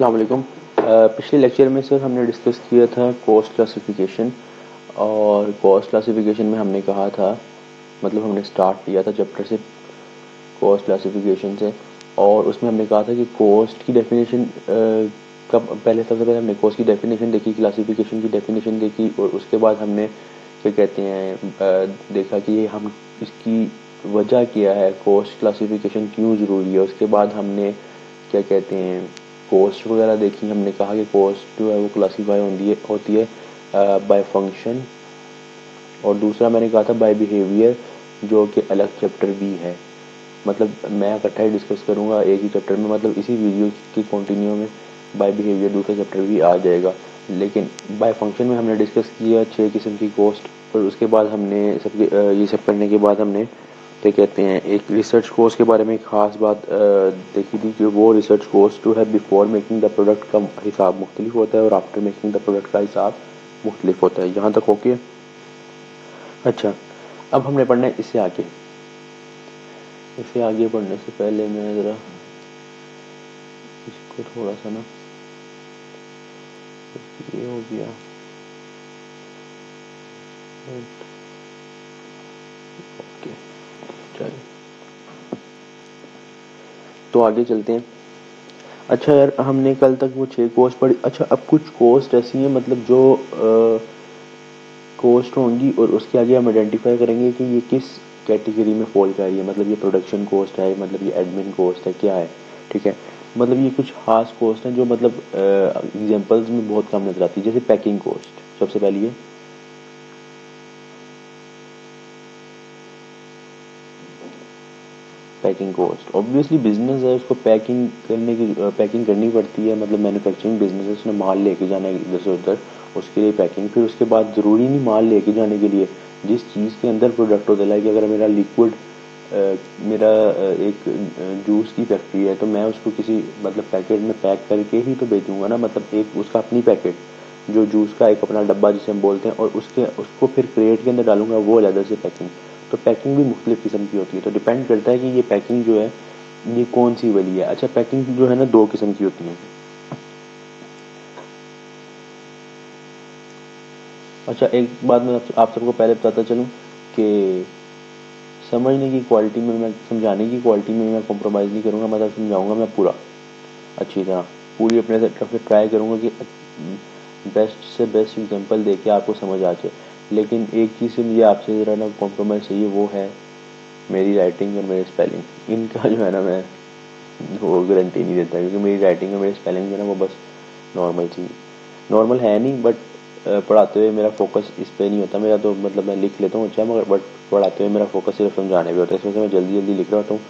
अस्सलाम वालेकुम। पिछले लेक्चर में सर हमने डिस्कस किया था कॉस्ट क्लासिफिकेशन। और कॉस्ट क्लासिफिकेशन में हमने कहा था, मतलब हमने स्टार्ट किया था चैप्टर से, कॉस्ट क्लासिफिकेशन से। और उसमें हमने कहा था कि कॉस्ट की डेफिनेशन कब पहले सबसे पहले हमने कॉस्ट की डेफिनेशन देखी, क्लासिफिकेशन की डेफिनेशन देखी, और उसके बाद हमने क्या कहते हैं देखा कि ये हम इसकी वजह क्या है, कॉस्ट क्लासिफिकेशन क्यों ज़रूरी है। उसके बाद हमने क्या कहते हैं कॉस्ट वगैरह देखी। हमने कहा कि कॉस्ट जो है वो क्लासीफाई होती है बाय फंक्शन, और दूसरा मैंने कहा था बाय बिहेवियर, जो कि अलग चैप्टर भी है। मतलब मैं इकट्ठा ही डिस्कस करूँगा एक ही चैप्टर में, मतलब इसी वीडियो की कंटिन्यू में बाय बिहेवियर दूसरा चैप्टर भी आ जाएगा। लेकिन बाय फंक्शन में हमने डिस्कस किया 6 किस्म की कॉस्ट। और उसके बाद हमने ये सब करने के बाद हमने क्या कहते हैं एक रिसर्च कोर्स के बारे में एक ख़ास बात देखी थी कि वो रिसर्च कोर्स जो है बिफोर मेकिंग द प्रोडक्ट का हिसाब मुख्तलिफ होता है और आफ्टर मेकिंग द प्रोडक्ट का हिसाब मुख्तलिफ होता है। यहाँ तक ओके। अच्छा, अब हमने पढ़ना है इससे आगे। इससे आगे बढ़ने से पहले मैं ज़रा इसको थोड़ा सा ना, ये हो गया। ओके, चलिए तो आगे चलते हैं। अच्छा यार, हमने कल तक वो 6 कोस्ट पढ़ी। अच्छा, अब कुछ कोस्ट ऐसी हैं मतलब जो कोस्ट होंगी और उसके आगे हम आइडेंटिफाई करेंगे कि ये किस कैटेगरी में फॉल कर रही है। मतलब ये प्रोडक्शन कोस्ट है, मतलब ये एडमिन कोस्ट है, क्या है। ठीक है, मतलब ये कुछ खास कोस्ट हैं जो मतलब एग्जांपल्स में बहुत कम नजर आती है। जैसे पैकिंग कोस्ट सबसे पहली है। पैकिंग कॉस्ट ऑब्वियसली बिजनेस है, उसको पैकिंग करनी पड़ती है। मतलब मैन्युफैक्चरिंग बिजनेस है, उसने माल लेके जाना है इधर से उधर, उसके लिए पैकिंग। फिर उसके बाद ज़रूरी नहीं माल लेके जाने के लिए, जिस चीज़ के अंदर प्रोडक्ट होता है, कि अगर मेरा लिक्विड मेरा एक जूस की फैक्ट्री है, तो मैं उसको किसी मतलब पैकेट में पैक करके ही तो बेचूंगा ना। मतलब एक उसका अपनी पैकेट, जो जूस का एक अपना डब्बा जिसे हम बोलते हैं, और उसको फिर क्रेट के अंदर डालूंगा, वो अलग से पैकिंग। तो पैकिंग भी मुख्तलिफ किस्म की होती है, तो डिपेंड करता है कि ये पैकिंग जो है ये कौन सी वाली है। अच्छा, पैकिंग जो है ना 2 किस्म की होती है। अच्छा, एक बात मैं आप सबको पहले बताता चलूँ कि समझने की क्वालिटी में, मैं समझाने की क्वालिटी में मैं कॉम्प्रोमाइज़ नहीं करूँगा। मतलब समझाऊँगा मैं पूरा अच्छी तरह, पूरी अपने तरफ से ट्राई करूँगा कि बेस्ट से बेस्ट एग्जांपल दे के आपको समझ आ जाए। लेकिन एक चीज़ से मुझे आपसे ज़रा ना कॉम्प्रोमाइज़ चाहिए, वो है मेरी राइटिंग और मेरी स्पेलिंग। इनका जो है ना मैं वो गारंटी नहीं देता, क्योंकि मेरी राइटिंग और मेरी स्पेलिंग जो है ना वो बस नॉर्मल सी, नॉर्मल है नहीं, बट पढ़ाते हुए मेरा फोकस इस पे नहीं होता। मेरा तो मतलब मैं लिख लेता हूँ अच्छा, मगर बट पढ़ाते हुए मेरा फोकस सिर्फ समझाने पे होता है। इस वजह से मैं जल्दी जल्दी लिख रहा होता हूँ,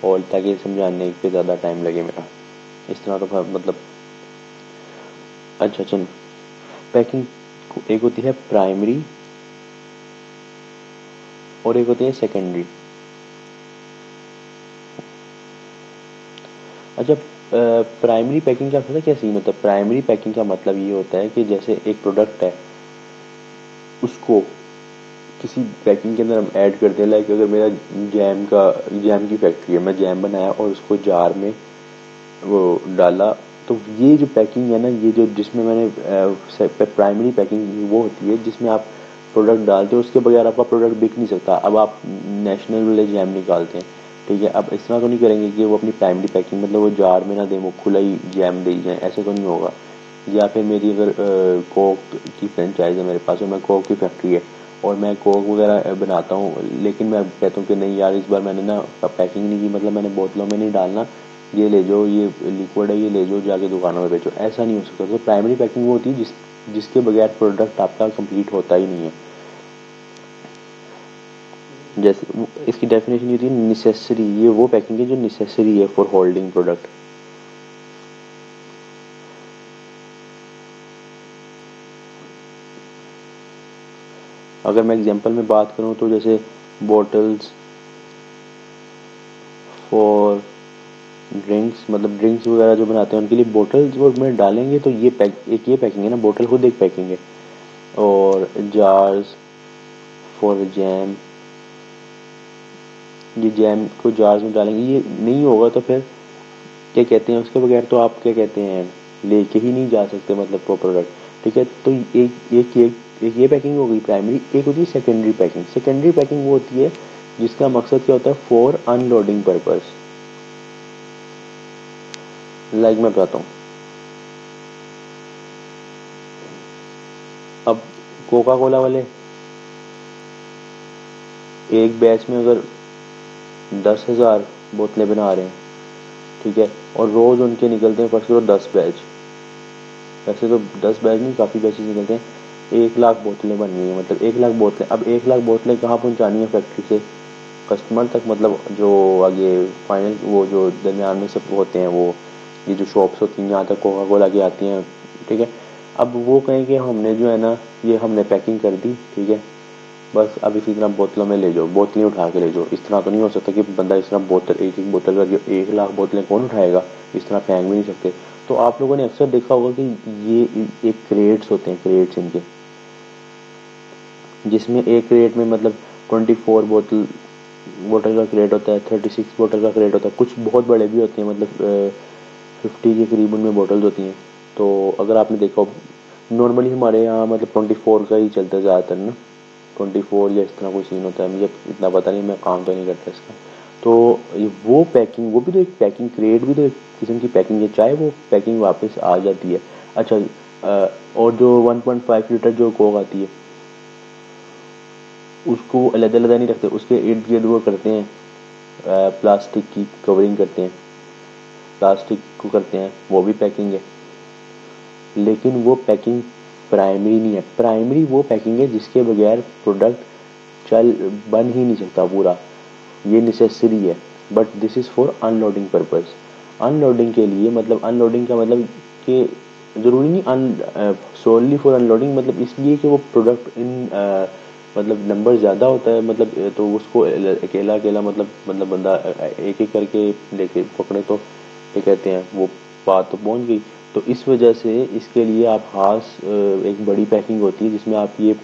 और ताकि समझाने पे ज़्यादा टाइम लगे मेरा, इस तरह तो मतलब। अच्छा चलो, पैकिंग एक होती है प्राइमरी और एक होती है सेकेंडरी। अच्छा, प्राइमरी पैकिंग का पता क्या सीन होता है। प्राइमरी पैकिंग का मतलब ये होता है कि जैसे एक प्रोडक्ट है, उसको किसी पैकिंग के अंदर हम ऐड करते हैं। लाइक अगर मेरा जैम की फैक्ट्री है, मैं जैम बनाया और उसको जार में वो डाला, तो ये जो पैकिंग है ना, ये जो जिसमें मैंने प्राइमरी पैकिंग वो होती है जिसमें आप प्रोडक्ट डालते हो, उसके बगैर आपका प्रोडक्ट बिक नहीं सकता। अब आप नेशनल वाले जैम निकालते हैं, ठीक है, अब इस तरह तो नहीं करेंगे कि वो अपनी प्राइमरी पैकिंग मतलब वो जार में ना दें, वो खुला ही जैम दे जाए, ऐसे तो नहीं होगा। या फिर मेरी अगर कोक की फ्रेंचाइज है मेरे पास, और मैं कोक की फैक्ट्री है और मैं कोक वगैरह बनाता हूँ, लेकिन मैं कहता हूँ कि नहीं यार, इस बार मैंने ना पैकिंग नहीं की, मतलब मैंने बोतलों में नहीं डालना, ये ले जाओ, ये लिक्विड है, ये ले जाओ जाके दुकानों में बेचो, ऐसा नहीं हो सकता। तो प्राइमरी पैकिंग वो होती है जिसके बगैर प्रोडक्ट आपका कंप्लीट होता ही नहीं है। जैसे इसकी डेफिनेशन ये थी नेसेसरी, ये वो पैकिंग है जो नेसेसरी है फॉर होल्डिंग प्रोडक्ट। अगर मैं एग्जांपल में बात करूं तो जैसे बॉटल्स फॉर ड्रिंक्स, मतलब ड्रिंक्स वगैरह जो बनाते हैं उनके लिए बोतल्स वो में डालेंगे, तो ये पैकिंग है ना, बोतल खुद एक पैकिंग है। और जार्स फॉर जैम, ये जैम को जार्स में डालेंगे, ये नहीं होगा तो फिर क्या कहते हैं उसके बगैर, तो आप क्या कहते हैं लेके ही नहीं जा सकते मतलब वो प्रोडक्ट, ठीक है। तो एक ये पैकिंग हो गई प्राइमरी। एक होती है सेकेंडरी पैकिंग। सेकेंडरी पैकिंग वो होती है जिसका मकसद क्या होता है, फॉर अनलोडिंग पर्पस। लाइक मैं बताता हूँ, अब कोका कोला वाले एक बैच में अगर 10,000 बोतलें बना रहे हैं, ठीक है, और रोज उनके निकलते हैं फर्स्ट करो 10 बैच। वैसे तो 10 बैच नहीं, काफ़ी बैचेस निकलते हैं। 1 लाख बोतलें बन गई हैं, मतलब 1 लाख बोतलें। अब 1 लाख बोतलें कहाँ पहुँचानी है फैक्ट्री से कस्टमर तक, मतलब जो आगे फाइनल वो जो दरमियान में सब होते हैं, वो ये जो शॉप्स होती हैं यहाँ तक कोका कोला की आती हैं, ठीक है। अब वो कहें कि हमने जो है ना, ये हमने पैकिंग कर दी, ठीक है, बस अब इसी तरह बोतलों में ले जाओ, बोतलें उठा के ले जाओ। इस तरह तो नहीं हो सकता कि बंदा इस तरह बोतल एक एक बोतल करके 1 लाख बोतलें कौन उठाएगा, इस तरह फेंक भी नहीं सकते। तो आप लोगों ने अक्सर देखा होगा कि ये एक क्रेट्स होते हैं, क्रेट्स इनके, जिसमें एक क्रेट में मतलब 24 बोतल बोतल का क्रेट होता है, 36 बोतल का क्रेट होता है, कुछ बहुत बड़े भी होते हैं, मतलब 50 के करीब उनमें बोतल्स होती हैं। तो अगर आपने देखा हो, नॉर्मली हमारे यहाँ मतलब 24 का ही चलता है ज़्यादातर ना, 24 या इस तरह कोई सीन होता है, मुझे इतना पता नहीं, मैं काम तो नहीं करता इसका। तो वो पैकिंग, वो भी तो एक पैकिंग, क्रेट भी तो एक किस्म की पैकिंग है, चाहे वो पैकिंग वापस आ जाती है। अच्छा, और जो 1.5 लीटर जो कोक आती है, उसको अलग अलग नहीं रखते, उसके इर्द गिर्द वो करते हैं, प्लास्टिक की कवरिंग करते हैं, प्लास्टिक को करते हैं, वो भी पैकिंग है। लेकिन वो पैकिंग प्राइमरी नहीं है। प्राइमरी वो पैकिंग है जिसके बगैर प्रोडक्ट चल बन ही नहीं सकता पूरा, ये नेसेसरी है। But this is for unloading purpose. Unloading के लिए, मतलब अनलोडिंग का मतलब कि ज़रूरी नहीं अन सोनली फॉर अनलोडिंग, मतलब इसलिए कि वो प्रोडक्ट इन मतलब नंबर ज़्यादा होता है, मतलब तो उसको अकेला अकेला मतलब बंदा एक एक करके लेके पकड़े तो ये कहते हैं वो बात तो पहुंच गई। तो इस वजह से इसके लिए आप खास एक बड़ी पैकिंग होती है जिसमें आप ये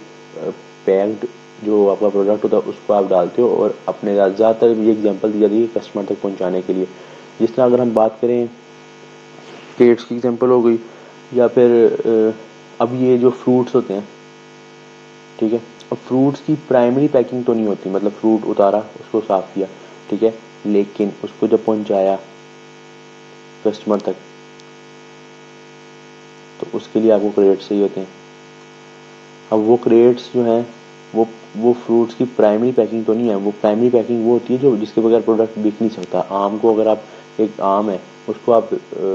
पैक्ड जो आपका प्रोडक्ट होता है उसको आप डालते हो, और अपने ज़्यादातर ये एग्जांपल दी जाती है कस्टमर तक पहुंचाने के लिए। जिस तरह अगर हम बात करें, पेट्स की एग्जांपल हो गई, या फिर अब ये जो फ्रूट्स होते हैं, ठीक है, अब फ्रूट्स की प्राइमरी पैकिंग तो नहीं होती, मतलब फ्रूट उतारा, उसको साफ किया, ठीक है, लेकिन उसको जब पहुंचाया कस्टमर तक, तो उसके लिए आपको क्रेट्स चाहिए होते हैं। अब वो क्रेट्स जो हैं, वो फ्रूट्स की प्राइमरी पैकिंग तो नहीं है। वो प्राइमरी पैकिंग वो होती है जो जिसके बगैर प्रोडक्ट बिक नहीं सकता। आम को अगर आप, एक आम है, उसको आप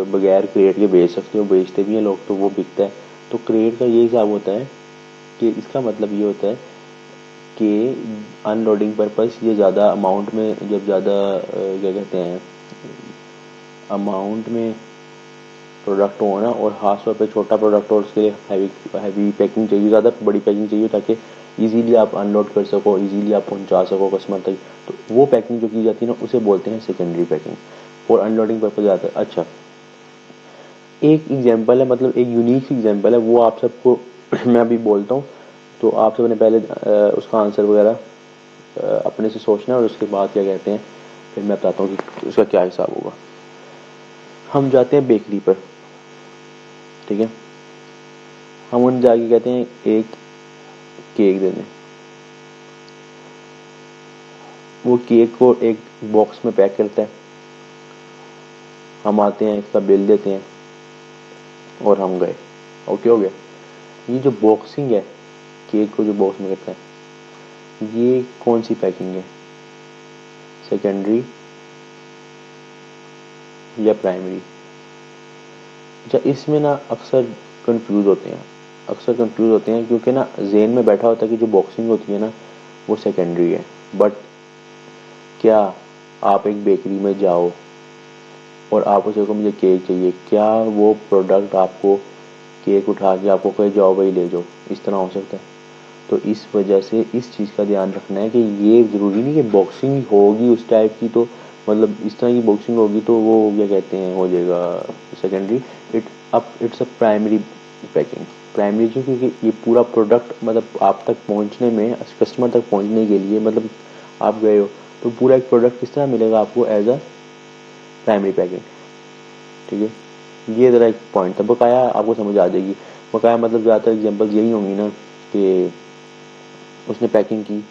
बगैर क्रेट के बेच सकते हो, बेचते भी हैं लोग, तो वो बिकता है। तो क्रेट का ये हिसाब होता है कि इसका मतलब ये होता है कि अनलोडिंग पर्पस, ये ज़्यादा अमाउंट में, जब ज़्यादा क्या कहते हैं, अमाउंट में प्रोडक्ट हो ना, और खास तौर पे छोटा प्रोडक्ट हो, उसके लिए हैवी हैवी पैकिंग चाहिए, ज़्यादा बड़ी पैकिंग चाहिए, ताकि इजीली आप अनलोड कर सको, इजीली आप पहुंचा सको कस्टमर तक। तो वो पैकिंग जो की जाती है ना, उसे बोलते हैं सेकेंडरी पैकिंग, और अनलोडिंग पर्पज आता है। अच्छा, एक एग्जांपल है, मतलब एक यूनिक एग्जांपल है, वो आप सबको मैं अभी बोलता हूँ, तो आप सबने पहले उसका आंसर वगैरह अपने से सोचना है, और उसके बाद क्या कहते हैं फिर मैं बताता हूँ कि उसका क्या हिसाब होगा। हम जाते हैं बेकरी पर, ठीक है, हम उन जाके कहते हैं एक केक दे दें। वो केक को एक बॉक्स में पैक करता है, हम आते हैं, इसका बिल देते हैं, और हम गए, ओके हो गया। ये जो बॉक्सिंग है, केक को जो बॉक्स में करता है, ये कौन सी पैकिंग है, सेकेंडरी या प्राइमरी? अच्छा, इसमें ना अक्सर कंफ्यूज होते हैं, अक्सर कंफ्यूज होते हैं, क्योंकि ना जेन में बैठा होता है कि जो बॉक्सिंग होती है ना, वो सेकेंडरी है। बट क्या आप एक बेकरी में जाओ और आप उसे को मुझे केक चाहिए, क्या वो प्रोडक्ट आपको केक उठा के आपको कहे जाओ भाई ले जाओ, इस तरह हो सकता है? तो इस वजह से इस चीज़ का ध्यान रखना है कि ये ज़रूरी नहीं कि बॉक्सिंग होगी उस टाइप की, तो मतलब इस तरह की बॉक्सिंग होगी तो वो क्या कहते हैं हो जाएगा secondary. It's a primary packing. Primary क्यों? क्योंकि ये पूरा प्रोडक्ट मतलब आप तक पहुंचने में, कस्टमर तक पहुंचने के लिए, मतलब आप गए हो तो पूरा एक प्रोडक्ट किस तरह मिलेगा आपको, एज अ प्राइमरी पैकिंग, ठीक है। ये ज़रा एक पॉइंट था। बकाया आपको समझ आ जाएगी। बकाया मतलब ज़्यादातर एग्जांपल यही होंगी ना कि उसने पैकिंग की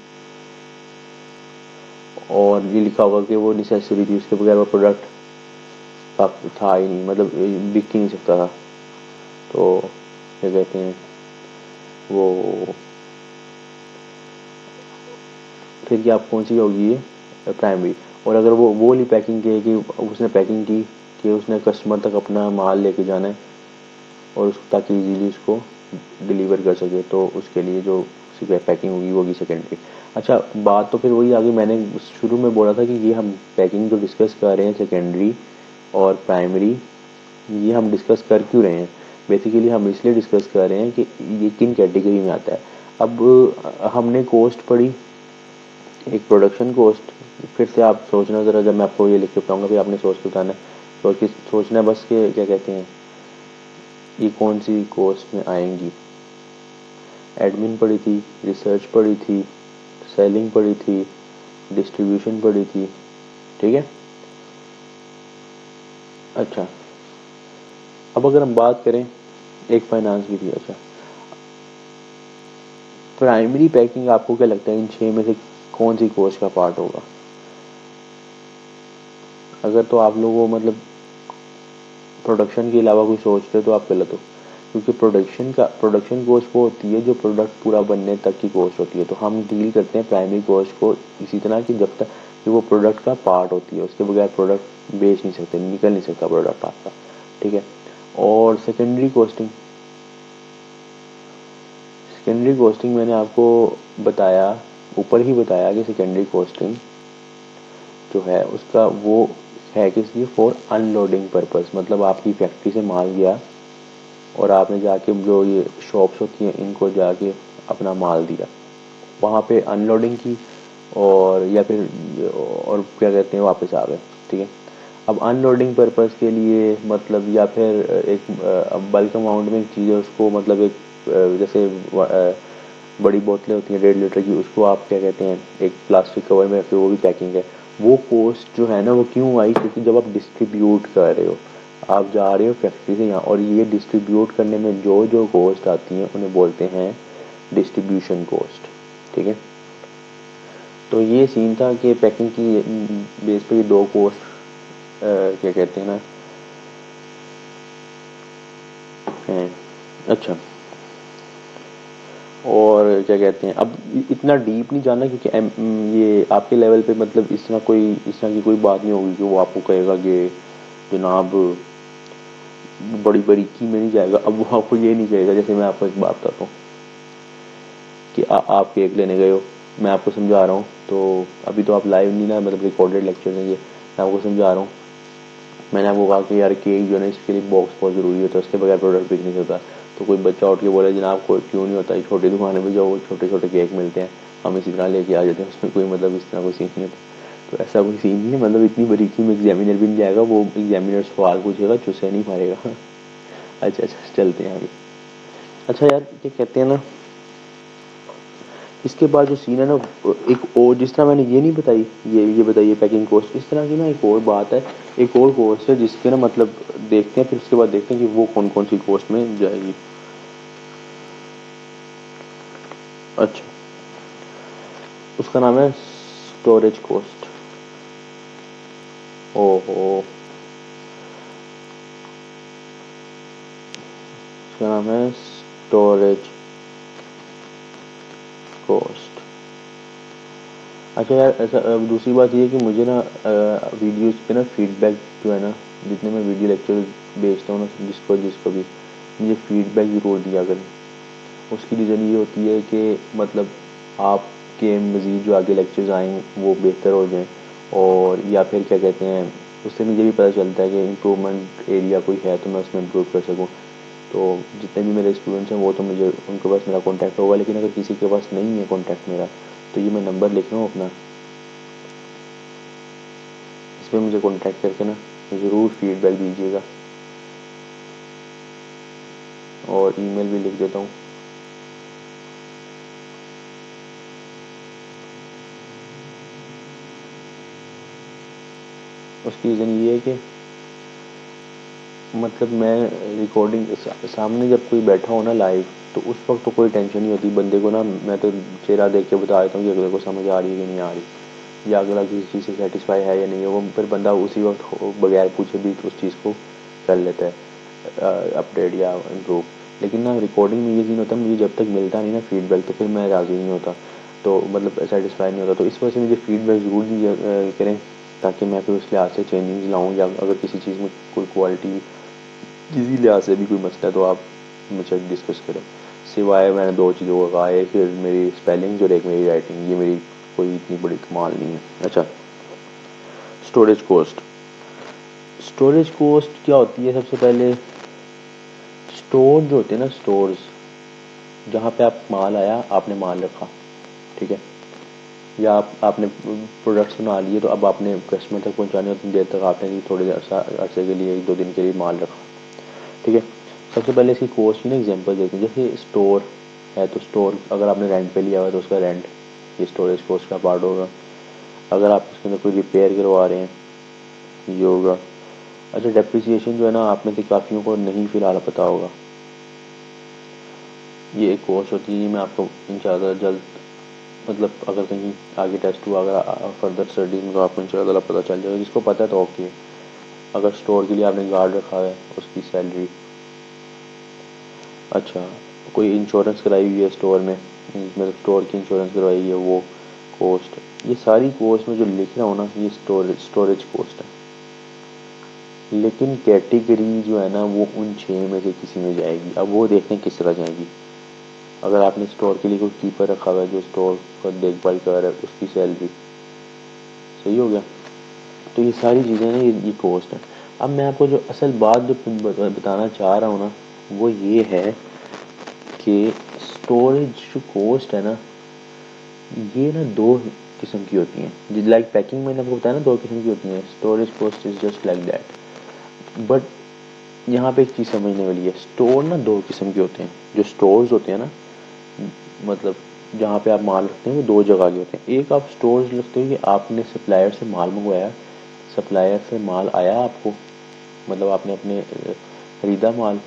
और ये लिखा होगा कि वो नेसेसरी थी, उसके बगैर वो प्रोडक्ट था ही नहीं, मतलब बिक ही नहीं सकता था। तो क्या कहते हैं वो, फिर क्या आप कौन सी होगी ये प्राइमरी। और अगर वो वाली पैकिंग की कि उसने पैकिंग की कि उसने कस्टमर तक अपना माल लेके जाना है और ताकि इजीली उसको डिलीवर कर सके, तो उसके लिए जो पैकिंग होगी वो होगी सेकेंडरी। अच्छा, बात तो फिर वही आ गई, मैंने शुरू में बोला था कि ये हम पैकिंग जो डिस्कस कर रहे हैं सेकेंडरी और प्राइमरी, ये हम डिस्कस कर क्यों रहे हैं। बेसिकली हम इसलिए डिस्कस कर रहे हैं कि ये किन कैटेगरी में आता है। अब हमने कॉस्ट पढ़ी, एक प्रोडक्शन कॉस्ट। फिर से आप सोचना ज़रा, जब मैं आपको ये लिख के बताऊंगा फिर आपने सोच के बताना है। सोचना बस के क्या कहते हैं ये कौन सी कॉस्ट में आएंगी। एडमिन पढ़ी थी, रिसर्च पढ़ी थी, सेलिंग पढ़ी थी, डिस्ट्रीब्यूशन पढ़ी थी, ठीक है। अच्छा, अब अगर हम बात करें, एक फाइनेंस भी थी। अच्छा, प्राइमरी पैकिंग आपको क्या लगता है इन छह में से कौन सी कॉस्ट का पार्ट होगा। अगर तो आप लोगों मतलब प्रोडक्शन के अलावा कोई सोचते हो तो आप गलत हो, क्योंकि प्रोडक्शन कॉस्ट वो होती है जो प्रोडक्ट पूरा बनने तक की कॉस्ट होती है। तो हम डील करते हैं प्राइमरी कॉस्ट को इसी तरह की, जब तक कि वो प्रोडक्ट का पार्ट होती है, उसके बगैर प्रोडक्ट बेच नहीं सकते, निकल नहीं सकता प्रोडक्ट आपका, ठीक है। और सेकेंडरी कॉस्टिंग मैंने आपको बताया, ऊपर ही बताया कि सेकेंडरी कॉस्टिंग जो है उसका वो है किस लिए, फॉर अनलोडिंग पर्पस। मतलब आपकी फैक्ट्री से माल गया और आपने जाके जो ये शॉप्स होती हैं इनको जाके अपना माल दिया, वहाँ पे अनलोडिंग की और या फिर और क्या कहते हैं वापस आ गए, ठीक है। अब अनलोडिंग पर्पस के लिए मतलब, या फिर एक बल्क अमाउंट में चीज़ें उसको मतलब एक जैसे बड़ी बोतलें होती हैं 1.5 लीटर की, उसको आप क्या कहते हैं एक प्लास्टिक कवर में रखते हो, वो भी पैकिंग है। वो कॉस्ट जो है ना वो क्यों आई, क्योंकि जब आप डिस्ट्रीब्यूट कर रहे हो, आप जा रहे हो फैक्ट्री से यहाँ, और ये डिस्ट्रीब्यूट करने में जो जो कॉस्ट आती हैं उन्हें बोलते हैं डिस्ट्रीब्यूशन कॉस्ट, ठीक है। तो ये सीन था कि पैकिंग की बेस पे ये दो कॉस्ट क्या कहते हैं ना हैं। अच्छा, और क्या कहते हैं, अब इतना डीप नहीं जाना क्योंकि ये आपके लेवल पे मतलब इस तरह की कोई बात नहीं होगी कि वो आपको कहेगा कि जनाब बड़ी बारीकी में नहीं जाएगा। अब वो आपको ये नहीं कहेगा, जैसे मैं आपको एक बात बताता हूँ कि आप केक लेने गए हो, मैं आपको समझा रहा हूँ, तो अभी तो आप लाइव नहीं ना, मतलब रिकॉर्डेड लेक्चर है ये, मैं आपको समझा रहा हूँ। मैंने आपको कहा कि यार केक जो है ना इसके लिए बॉक्स बहुत ज़रूरी होता है, उसके बगैर प्रोडक्ट बिक नहीं सकता। तो कोई बच्चा उठ के बोले जनाब कोई क्यों नहीं होता, छोटी दुकान में जाओ छोटे छोटे केक मिलते हैं, हम इसी तरह लेके आ जाते हैं, उसमें कोई मतलब इस तरह कोई सीन नहीं होता। तो ऐसा कोई सीन नहीं है, मतलब इतनी बारीकी में एग्जामिनर भी नहीं जाएगा, वो एग्जामिनर सवाल पूछेगा चुस्से नहीं मारेगा। अच्छा अच्छा, चलते हैं आगे। अच्छा यार, ये कहते हैं ना इसके बाद जो सीन है ना, एक और जिस तरह मैंने ये नहीं बताई, ये बताइए पैकिंग कॉस्ट, इस तरह की ना एक और बात है, एक और कॉस्ट है जिसके ना मतलब देखते हैं, फिर उसके बाद देखते हैं कि वो कौन कौन सी कॉस्ट में जाएगी। अच्छा, उसका नाम है स्टोरेज कॉस्ट। ओहो, उसका नाम है स्टोरेज कॉस्ट। अच्छा यार, ऐसा दूसरी बात ये है कि मुझे ना वीडियोस पे ना फीडबैक जो है ना, जितने मैं वीडियो लेक्चर भेजता हूँ ना जिसको भी, मुझे फीडबैक ज़रूर दिया करें। उसकी रीज़न ये होती है कि मतलब आपके मज़ीद जो आगे लेक्चर्स आएँ वो बेहतर हो जाएँ, और या फिर क्या कहते हैं उससे मुझे भी पता चलता है कि इम्प्रूवमेंट एरिया कोई है तो मैं उसमें इम्प्रूव कर सकूँ। तो जितने भी मेरे स्टूडेंट्स हैं वो तो मुझे उनके पास मेरा कॉन्टैक्ट होगा, लेकिन अगर किसी के पास नहीं है कॉन्टैक्ट मेरा, तो ये मैं नंबर लिख रहा हूँ अपना, इस पर मुझे कॉन्टैक्ट करके ना ज़रूर फीडबैक दीजिएगा, और ईमेल भी लिख देता हूँ। उसकी रीज़न ये है कि मतलब मैं रिकॉर्डिंग सामने जब कोई बैठा हो ना लाइव, तो उस वक्त तो कोई टेंशन नहीं होती बंदे को ना। मैं तो चेहरा देख के बता देता हूँ कि अगले को समझ आ रही है कि नहीं आ रही, या अगला किसी चीज़ से सेटिस्फाई है या नहीं है। वो फिर बंदा उसी वक्त बगैर पूछे भी उस चीज़ को कर लेता है अपडेट या इम्प्रूव। लेकिन ना रिकॉर्डिंग में ये सीन होता है, मुझे जब तक मिलता नहीं ना फीडबैक, तो फिर मैं राज़ी नहीं होता, तो मतलब सेटिस्फाई नहीं होता। तो इस वजह से मुझे फीडबैक ज़रूर करें, ताकि मैं फिर उस लिहाज से चेंजिंग लाऊँ, या अगर किसी चीज़ में कोई क्वालिटी किसी लिहाज से भी कोई मसला है तो आप मुझसे डिस्कस करें। सिवाय मैंने दो चीज़ों का कहा, एक मेरी स्पेलिंग और एक मेरी राइटिंग, ये मेरी कोई इतनी बड़ी कमाल नहीं है। अच्छा, स्टोरेज कॉस्ट। स्टोरेज कॉस्ट क्या होती है? सबसे पहले स्टोर जो होते हैं ना, स्टोर्स जहाँ पे आप माल आया, आपने माल रखा, ठीक है, या आपने प्रोडक्ट्स बना लिए, तो अब आपने कस्टमर तक पहुँचाने उतनी देर तक आपने थोड़े अरसे के लिए 1-2 दिन के लिए माल रखा, ठीक है। सबसे पहले इसकी कॉस्ट की ना एग्जांपल देते हैं। जैसे स्टोर है, तो स्टोर अगर आपने रेंट पे लिया हुआ है तो उसका रेंट ये स्टोरेज कॉस्ट का पार्ट होगा। अगर आप उसके अंदर कोई रिपेयर करवा रहे हैं, ये होगा। अच्छा, डेप्रिसिएशन जो है ना, आप में से काफ़ियों को नहीं फिलहाल पता होगा, ये एक कॉस्ट होती है। मैं आपको इंशाल्लाह जल्द, मतलब अगर कहीं आगे टेस्ट हुआ, अगर फर्दर स्टडीज में, तो आपको इंशाल्लाह पता चल जाएगा। जिसको पता है तो ओके। अगर स्टोर के लिए आपने गार्ड रखा है, उसकी सैलरी। अच्छा, कोई इंश्योरेंस कराई हुई है स्टोर में, मतलब स्टोर की इंश्योरेंस करवाई है, वो कॉस्ट। ये सारी कॉस्ट में जो लिख रहा हूँ ना, ये स्टोरेज कॉस्ट है। लेकिन कैटेगरी जो है ना, वो उन 6 में से किसी में जाएगी। अब वो देखते हैं किस तरह जाएगी। अगर आपने स्टोर के लिए कोई कीपर रखा हुआ है जो स्टोर का देखभाल कर रहा है, उसकी सैलरी, सही हो गया। तो ये सारी चीज़ें ना, ये कॉस्ट है। अब मैं आपको जो असल बात जो बताना चाह रहा हूँ ना, वो ये है कि स्टोरेज जो कॉस्ट है ना, ये ना दो किस्म की होती हैं। लाइक पैकिंग मैंने आपको बताया ना, दो किस्म की होती हैं। Storage cost is just like that. But यहाँ पे एक चीज़ समझने वाली है, स्टोर ना दो किस्म के होते हैं। जो स्टोर्स होते हैं ना, मतलब जहाँ पे आप माल रखते हैं, वो दो जगह के होते हैं। एक आप स्टोर्स रखते हो कि आपने सप्लायर से माल मंगवाया, सप्लायर से माल आया आपको, मतलब आपने अपने खरीदा माल,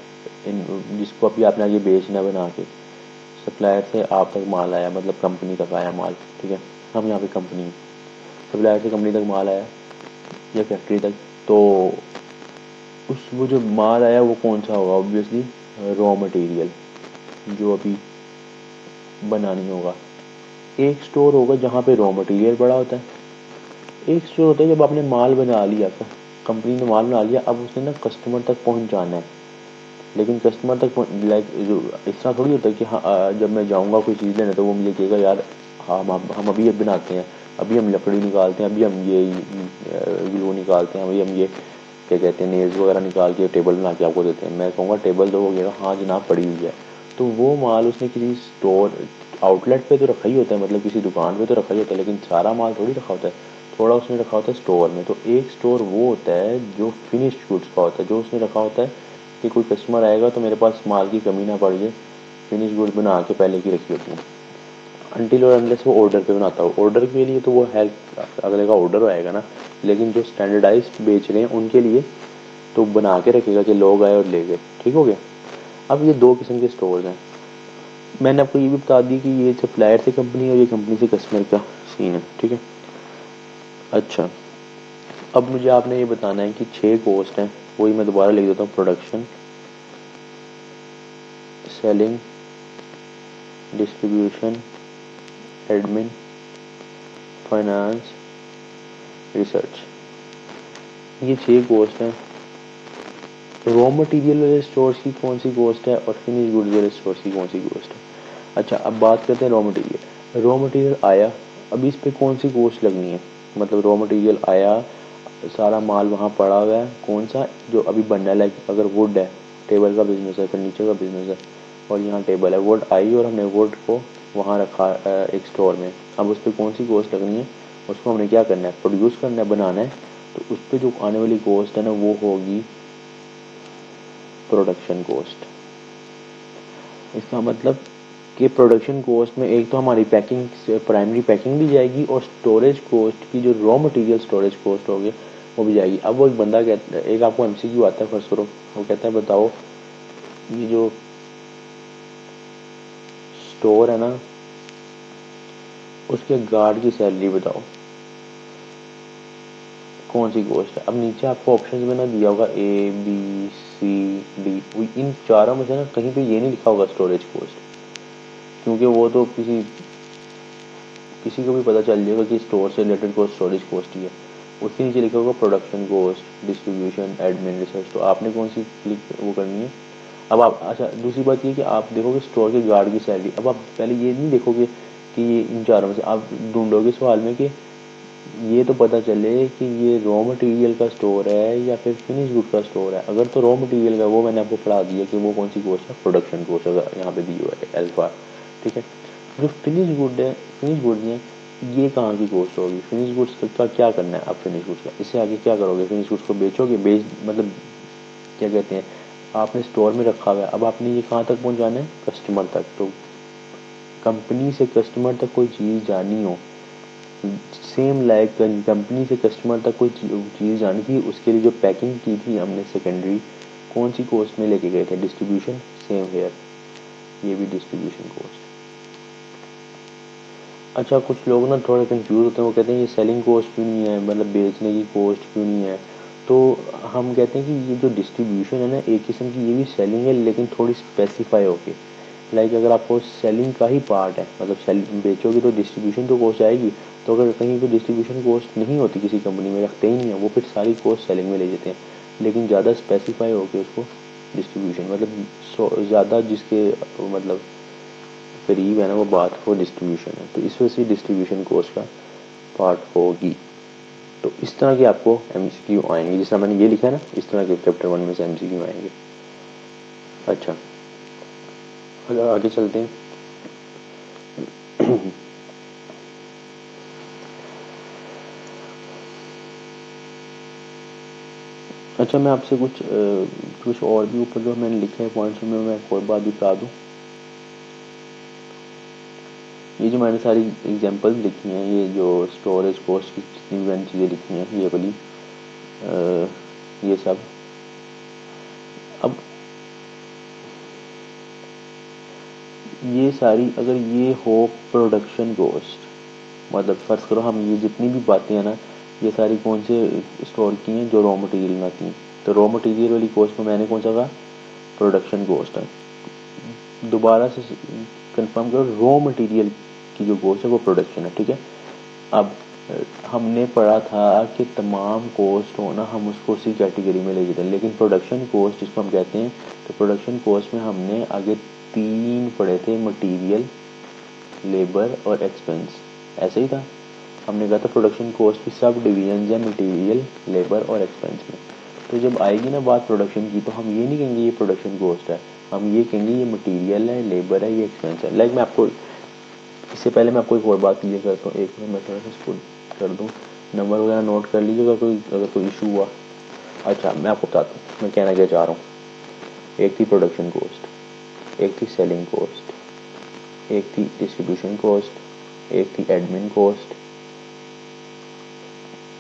जिसको अभी आपने आगे बेचना बना के, सप्लायर से आप तक माल आया, मतलब कंपनी तक आया माल, ठीक है। हम यहाँ पे कंपनी, सप्लायर से कंपनी तक माल आया या फैक्ट्री तक, तो उस वो जो माल आया वो कौन सा होगा? ऑब्वियसली रॉ मटेरियल, जो अभी बनानी होगा। एक स्टोर होगा जहाँ पे रॉ मटेरियल पड़ा होता है। एक स्टोर होता है जब आपने माल बना लिया था, कंपनी ने माल बना लिया, अब उसने ना कस्टमर तक पहुँचाना है। लेकिन कस्टमर तक लाइक जो इस तरह थोड़ी होता है कि हाँ, जब मैं जाऊँगा कोई चीज़ लेने, तो वो मुझे कहेगा यार, हाँ हम अभी ये बनाते हैं, अभी हम लकड़ी निकालते हैं, अभी हम ये ग्लू निकालते हैं, अभी हम ये क्या कहते हैं, नेल्स वगैरह निकाल के टेबल बना के आपको देते हैं। मैं कहूँगा टेबल दो, वो कहेगा हाँ जनाब पड़ी हुई है। तो वो माल उसने किसी स्टोर आउटलेट पे तो रखा ही होता है, मतलब किसी दुकान पे तो रखा ही होता है, लेकिन सारा माल थोड़ी रखा होता है। थोड़ा उसने रखा होता है स्टोर में। तो एक स्टोर वो होता है जो फिनिश्ड गुड्स का होता है, जो उसने रखा होता है कि कोई कस्टमर आएगा तो मेरे पास माल की कमी ना पड़ जाए, फिनिश गुड बना के पहले की रखी होती है। अनटिल और अनलेस वो ऑर्डर पे बनाता हो। ऑर्डर के लिए तो वो हेल्प, अगले का ऑर्डर आएगा ना। लेकिन जो स्टैंडर्डाइज बेच रहे हैं उनके लिए तो बना के रखेगा कि लोग आए और ले गए। ठीक हो गया। अब ये दो किस्म के स्टोर्स हैं। मैंने आपको ये भी बता दी कि ये सप्लायर से कंपनी और ये कंपनी से कस्टमर का सीन है, ठीक है। अच्छा, अब मुझे आपने ये बताना है कि 6 कॉस्ट हैं, वही मैं दोबारा लिख देता हूँ। Production, selling, distribution, admin, finance, research. ये 6 कॉस्ट हैं। रॉ मटेरियल वाले स्टोर्स की कौन सी कॉस्ट है और फिनिश गुड्स वाले स्टोर्स की कौन सी कॉस्ट है? अच्छा, अब बात करते हैं रॉ मटेरियल। रॉ मटेरियल आया, अभी इस पे कौन सी कॉस्ट लगनी है? मतलब रॉ मटेरियल आया, सारा माल वहाँ पड़ा हुआ है, कौन सा जो अभी बनना है। लाइक अगर वुड है, टेबल का बिजनेस है, फर्नीचर का बिजनेस है, और यहाँ टेबल है, वुड आई और हमने वुड को वहाँ रखा एक स्टोर में। अब उस पर कौन सी कॉस्ट लगनी है? उसको हमने क्या करना है? प्रोड्यूस करना है, बनाना है। तो उस पर जो आने वाली कॉस्ट है ना, वो होगी प्रोडक्शन कॉस्ट। इसका मतलब कि प्रोडक्शन कॉस्ट में एक तो हमारी पैकिंग, प्राइमरी पैकिंग भी जाएगी, और स्टोरेज कॉस्ट की जो रॉ मटेरियल स्टोरेज कॉस्ट होगी वो भी जाएगी। अब वो एक बंदा कहता है, एक आपको एमसीक्यू आता है, फर्स्ट करो वो कहता है बताओ ये जो स्टोर है ना उसके गार्ड की सैलरी बताओ कौन सी कॉस्ट है। अब नीचे आपको ऑप्शन में ना दिया होगा ए बी सी डी, इन चारों में से ना कहीं पे ये नहीं लिखा होगा स्टोरेज कॉस्ट, क्योंकि वो तो किसी को भी पता चल जाएगा कि स्टोर से रिलेटेड कॉस्ट स्टोरेज कॉस्ट ही है। उसके नीचे लिखा होगा production cost, distribution, admin, research. तो आपने कौन सी वो करनी है। अब आप अच्छा दूसरी बात ये कि आप देखोगे स्टोर के गार्ड की सैलरी। अब आप पहले ये नहीं देखोगे कि ये इन चारों में से आप ढूंढोगे सवाल में कि ये तो पता चले कि ये रॉ मटेरियल का स्टोर है या फिर फिनिश गुड का स्टोर है। अगर तो रॉ मटेरियल का, वो मैंने आपको पढ़ा दिया कि वो कौन सी कॉस्ट है, प्रोडक्शन कॉस्ट अगर यहाँ पे दी हुआ है अल्फा। ठीक है, जो फिनिश गुड है, फिनिश गुड है, ये कहाँ की कॉस्ट होगी। फिनिश गुड्स का क्या करना है आप, फिनिश गुड्स का इससे आगे क्या करोगे, फिनिश गुड्स को बेचोगे, मतलब क्या कहते हैं, आपने स्टोर में रखा हुआ है, अब आपने ये कहाँ तक पहुँचाना है, कस्टमर तक। तो कंपनी से कस्टमर तक कोई चीज़ जानी हो, सेम लाइक कंपनी से कस्टमर तक कोई चीज़ जानी थी, उसके लिए जो पैकिंग की थी हमने सेकेंडरी, कौन सी कॉस्ट में लेके गए थे, डिस्ट्रीब्यूशन। सेम हेयर, ये भी डिस्ट्रीब्यूशन कॉस्ट। अच्छा कुछ लोग ना थोड़े कंफ्यूज होते हैं, वो कहते हैं ये सेलिंग कॉस्ट क्यों नहीं है, मतलब बेचने की कॉस्ट क्यों नहीं है। तो हम कहते हैं कि ये जो डिस्ट्रीब्यूशन है ना, एक किस्म की ये भी सेलिंग है, लेकिन थोड़ी स्पेसिफाई होके। लाइक अगर आपको सेलिंग का ही पार्ट है, मतलब सेलिंग बेचोगे तो डिस्ट्रीब्यूशन तो कॉस्ट आएगी। तो अगर कहीं पे डिस्ट्रीब्यूशन कॉस्ट नहीं होती, किसी कंपनी में रखते ही नहीं है, वो फिर सारी कॉस्ट सेलिंग में ले जाते हैं। लेकिन ज़्यादा स्पेसिफाई होके उसको डिस्ट्रीब्यूशन, मतलब ज़्यादा जिसके मतलब करीब है ना वो बात, वो डिस्ट्रीब्यूशन है। तो इस वजह से डिस्ट्रीब्यूशन कोर्स का पार्ट होगी। तो इस तरह के आपको एमसीक्यू आएंगे, जिस तरह मैंने ये लिखा है ना, इस तरह के चैप्टर 1 में से एमसीक्यू आएंगे। अच्छा अगर आगे चलते हैं अच्छा मैं आपसे कुछ और भी ऊपर जो मैंने लिखे हैं पॉइंट्स में, मैं एक और बात भी बता दूँ। ये जो मैंने सारी एग्जांपल्स लिखी हैं, ये जो स्टोरेज कॉस्ट की जितनी भी मैंने चीज़ें लिखी हैं, ये वाली ये सब, अब ये सारी अगर ये हो प्रोडक्शन कॉस्ट, मतलब फ़र्ज़ करो हम ये जितनी भी बातें हैं ना, ये सारी कौन से स्टोर की हैं, जो रॉ मटेरियल में आती हैं। तो रॉ मटेरियल वाली कॉस्ट में मैंने कौन सा कहा, प्रोडक्शन कॉस्ट है। दोबारा से कंफर्म करो, रॉ मटेरियल की जो कॉस्ट है वो प्रोडक्शन है। ठीक है, अब हमने पढ़ा था कि तमाम कॉस्ट हो ना हम उसको उसी कैटेगरी में ले जाते हैं, लेकिन प्रोडक्शन कॉस्ट जिसको हम कहते हैं, तो प्रोडक्शन कॉस्ट में हमने आगे 3 पढ़े थे, मटेरियल, लेबर और एक्सपेंस। ऐसे ही था, हमने कहा था प्रोडक्शन कॉस्ट की सब डिवीजन है मटेरियल, लेबर और एक्सपेंस में। तो जब आएगी ना बात प्रोडक्शन की, तो हम ये नहीं कहेंगे ये प्रोडक्शन कॉस्ट है, हम ये कहेंगे ये मटेरियल है, लेबर है, ये एक्सपेंस है। लाइक मैं आपको इससे पहले मैं आपको एक और बात क्लियर करता हूँ, एक मिनट मैं थोड़ा सा इसको कर दूँ, नंबर वगैरह नोट कर लीजिएगा अगर कोई इशू हुआ। अच्छा मैं आपको बताता हूँ मैं कहना क्या चाह रहा हूँ। एक थी प्रोडक्शन कॉस्ट, एक थी सेलिंग कॉस्ट, एक थी डिस्ट्रीब्यूशन कॉस्ट, एक थी एडमिन कॉस्ट,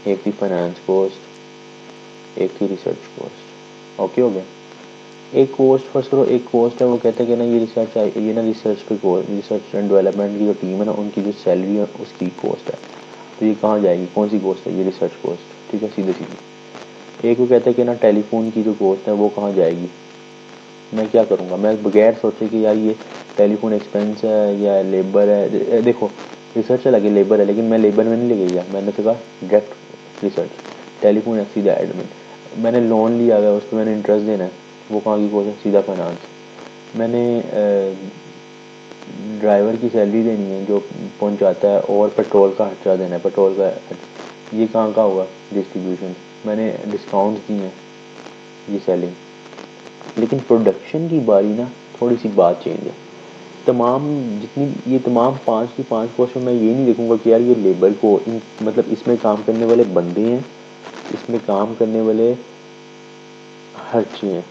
एक थी फाइनेंस कॉस्ट, एक थी रिसर्च कॉस्ट। ओके हो गया। एक कॉस्ट फर्स्ट करो, एक कॉस्ट है वो कहते हैं कि ना ये रिसर्च पे रिसर्च एंड डेवलपमेंट की जो टीम है ना, उनकी जो सैलरी है उसकी कॉस्ट है। तो ये कहाँ जाएगी, कौन सी कॉस्ट है, ये रिसर्च कॉस्ट। ठीक है, सीधे सीधे। एक वो कहता है कि ना टेलीफोन की जो कॉस्ट है वो कहाँ जाएगी। मैं क्या करूँगा, मैं बगैर सोचे कि यार ये टेलीफोन एक्सपेंस है या लेबर है। देखो रिसर्च अलग है, लेबर है, लेकिन मैं लेबर में नहीं लेके गया, मैंने तो कहा डायरेक्ट रिसर्च, टेलीफोन है सीधा एडमिन। मैंने लोन लिया हुआ है, उस पर मैंने इंटरेस्ट देना है, वो कहाँ की कॉस्ट है, सीधा फाइनेंस। मैंने ड्राइवर की सैलरी देनी है जो पहुंचाता है, और पेट्रोल का खर्चा देना है, पेट्रोल का, ये कहाँ का होगा, डिस्ट्रीब्यूशन। मैंने डिस्काउंट दिए हैं, ये सेलिंग। लेकिन प्रोडक्शन की बारी ना थोड़ी सी बात चेंज है। तमाम जितनी ये तमाम 5 की 5 कॉस्ट में मैं ये नहीं देखूंगा कि यार ये लेबर को मतलब इसमें काम करने वाले बंदे हैं, इसमें काम करने वाले खर्चे हैं,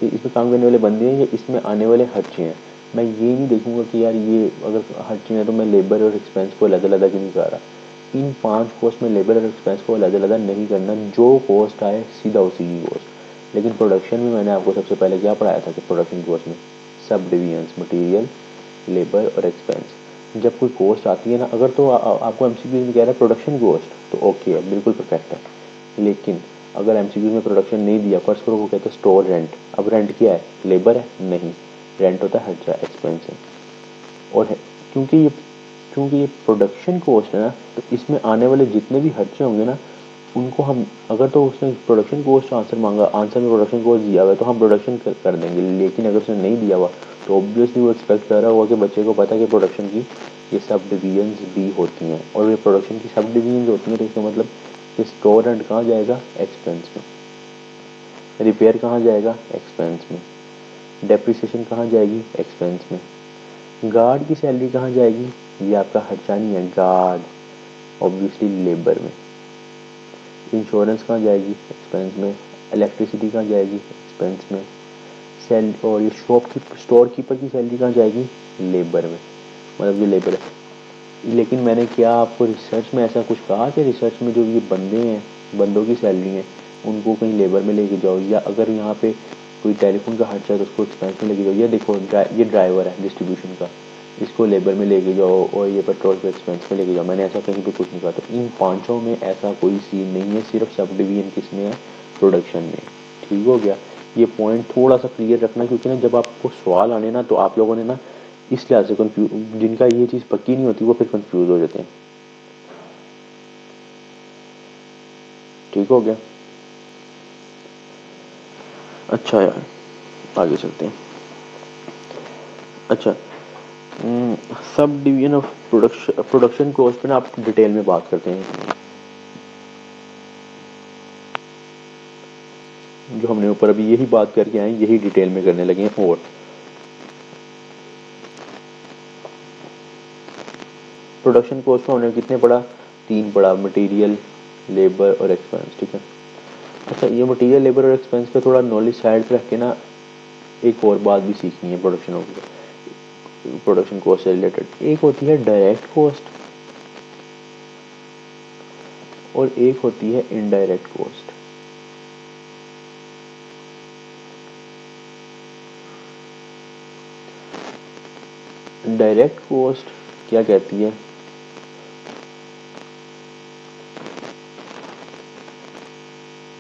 इसमें काम करने वाले बंदे हैं या इसमें आने वाले खर्चे हैं। मैं ये नहीं देखूंगा कि यार ये अगर खर्चे हैं तो मैं लेबर और एक्सपेंस को अलग अलग नहीं कर रहा। इन 5 कॉस्ट में लेबर और एक्सपेंस को अलग अलग नहीं करना, जो कॉस्ट आए सीधा उसी की कॉस्ट। लेकिन प्रोडक्शन में मैंने आपको सबसे पहले क्या पढ़ाया था कि प्रोडक्शन कॉस्ट में सब डिवीजन्स मटेरियल, लेबर और एक्सपेंस। जब कोई कॉस्ट आती है ना, अगर तो आपको एमसीक्यू में कह रहा है प्रोडक्शन कॉस्ट, तो ओके है, बिल्कुल परफेक्ट है। लेकिन अगर एमसीक्यू में प्रोडक्शन नहीं दिया, फर्स्ट करो वो कहते हैं स्टोर रेंट। अब रेंट क्या है? लेबर है? नहीं, रेंट होता है खर्चा, एक्सपेंस है। और है क्योंकि ये प्रोडक्शन कॉस्ट है ना, तो इसमें आने वाले जितने भी खर्चे होंगे ना, उनको हम, अगर तो उसने प्रोडक्शन कॉस्ट आंसर मांगा, आंसर में प्रोडक्शन कॉस्ट दिया हुआ है, तो हम प्रोडक्शन कर देंगे। लेकिन अगर उसने नहीं दिया हुआ, तो ऑब्वियसली वो एक्सपेक्ट कर रहा होगा कि बच्चे को पता है कि प्रोडक्शन की ये सब डिवीजन्स भी होती हैं, और ये प्रोडक्शन की सब डिवीजन्स होती हैं, तो इसका मतलब कि स्टोर रेंट कहाँ जाएगा? एक्सपेंस में। रिपेयर कहाँ जाएगा? एक्सपेंस में। डेप्रिसिएशन कहाँ जाएगी? एक्सपेंस में। गार्ड की सैलरी कहाँ जाएगी? ये आपका खर्चा नहीं है, गार्ड ऑब्वियसली लेबर में। इंश्योरेंस कहाँ जाएगी? एक्सपेंस में। इलेक्ट्रिसिटी कहाँ जाएगी? एक्सपेंस में। सेल और ये स्टोर कीपर की सैलरी कहाँ जाएगी? लेबर में, मतलब जो लेबर है। लेकिन मैंने क्या आपको रिसर्च में ऐसा कुछ कहा कि रिसर्च में जो ये बंदे हैं, बंदों की सैलरी है, उनको कहीं लेबर में लेके जाओ, या अगर यहाँ पे कोई टेलीफोन का खर्चा है तो उसको एक्सपेंस में लेके जाओ, या देखो ये ड्राइवर है डिस्ट्रीब्यूशन का, इसको लेबर में लेके जाओ, और ये पेट्रोल को एक्सपेंस में लेके जाओ। मैंने ऐसा कहीं पे कुछ नहीं कहा। तो इन पांचों में ऐसा कोई सीन नहीं है, सिर्फ सब डिवीजन किस में है? प्रोडक्शन में। ठीक हो गया? ये पॉइंट थोड़ा सा क्लियर रखना, क्योंकि ना जब आपको सवाल आने ना, तो आप लोगों ने ना इस लिहाज से कंफ्यूज, जिनका ये चीज़ पक्की नहीं होती वो फिर कंफ्यूज हो जाते हैं। ठीक हो गया? अच्छा यार, आगे चलते हैं। अच्छा, sub division of production cost पे ना आप डिटेल में बात करते हैं। जो हमने ऊपर अभी यही बात करके आए, यही डिटेल में करने लगे हैं। और प्रोडक्शन कॉस्ट में हमने कितने पढ़ा? 3 पढ़ा, मटेरियल, लेबर और एक्सपेंस। ठीक है। अच्छा, ये मटेरियल, लेबर और एक्सपेंस का थोड़ा नॉलेज साइड पे रख के ना, एक और बात भी सीखनी है प्रोडक्शन कॉस्ट से रिलेटेड। एक होती है डायरेक्ट कॉस्ट और एक होती है इनडायरेक्ट कॉस्ट। डायरेक्ट कॉस्ट क्या कहती है?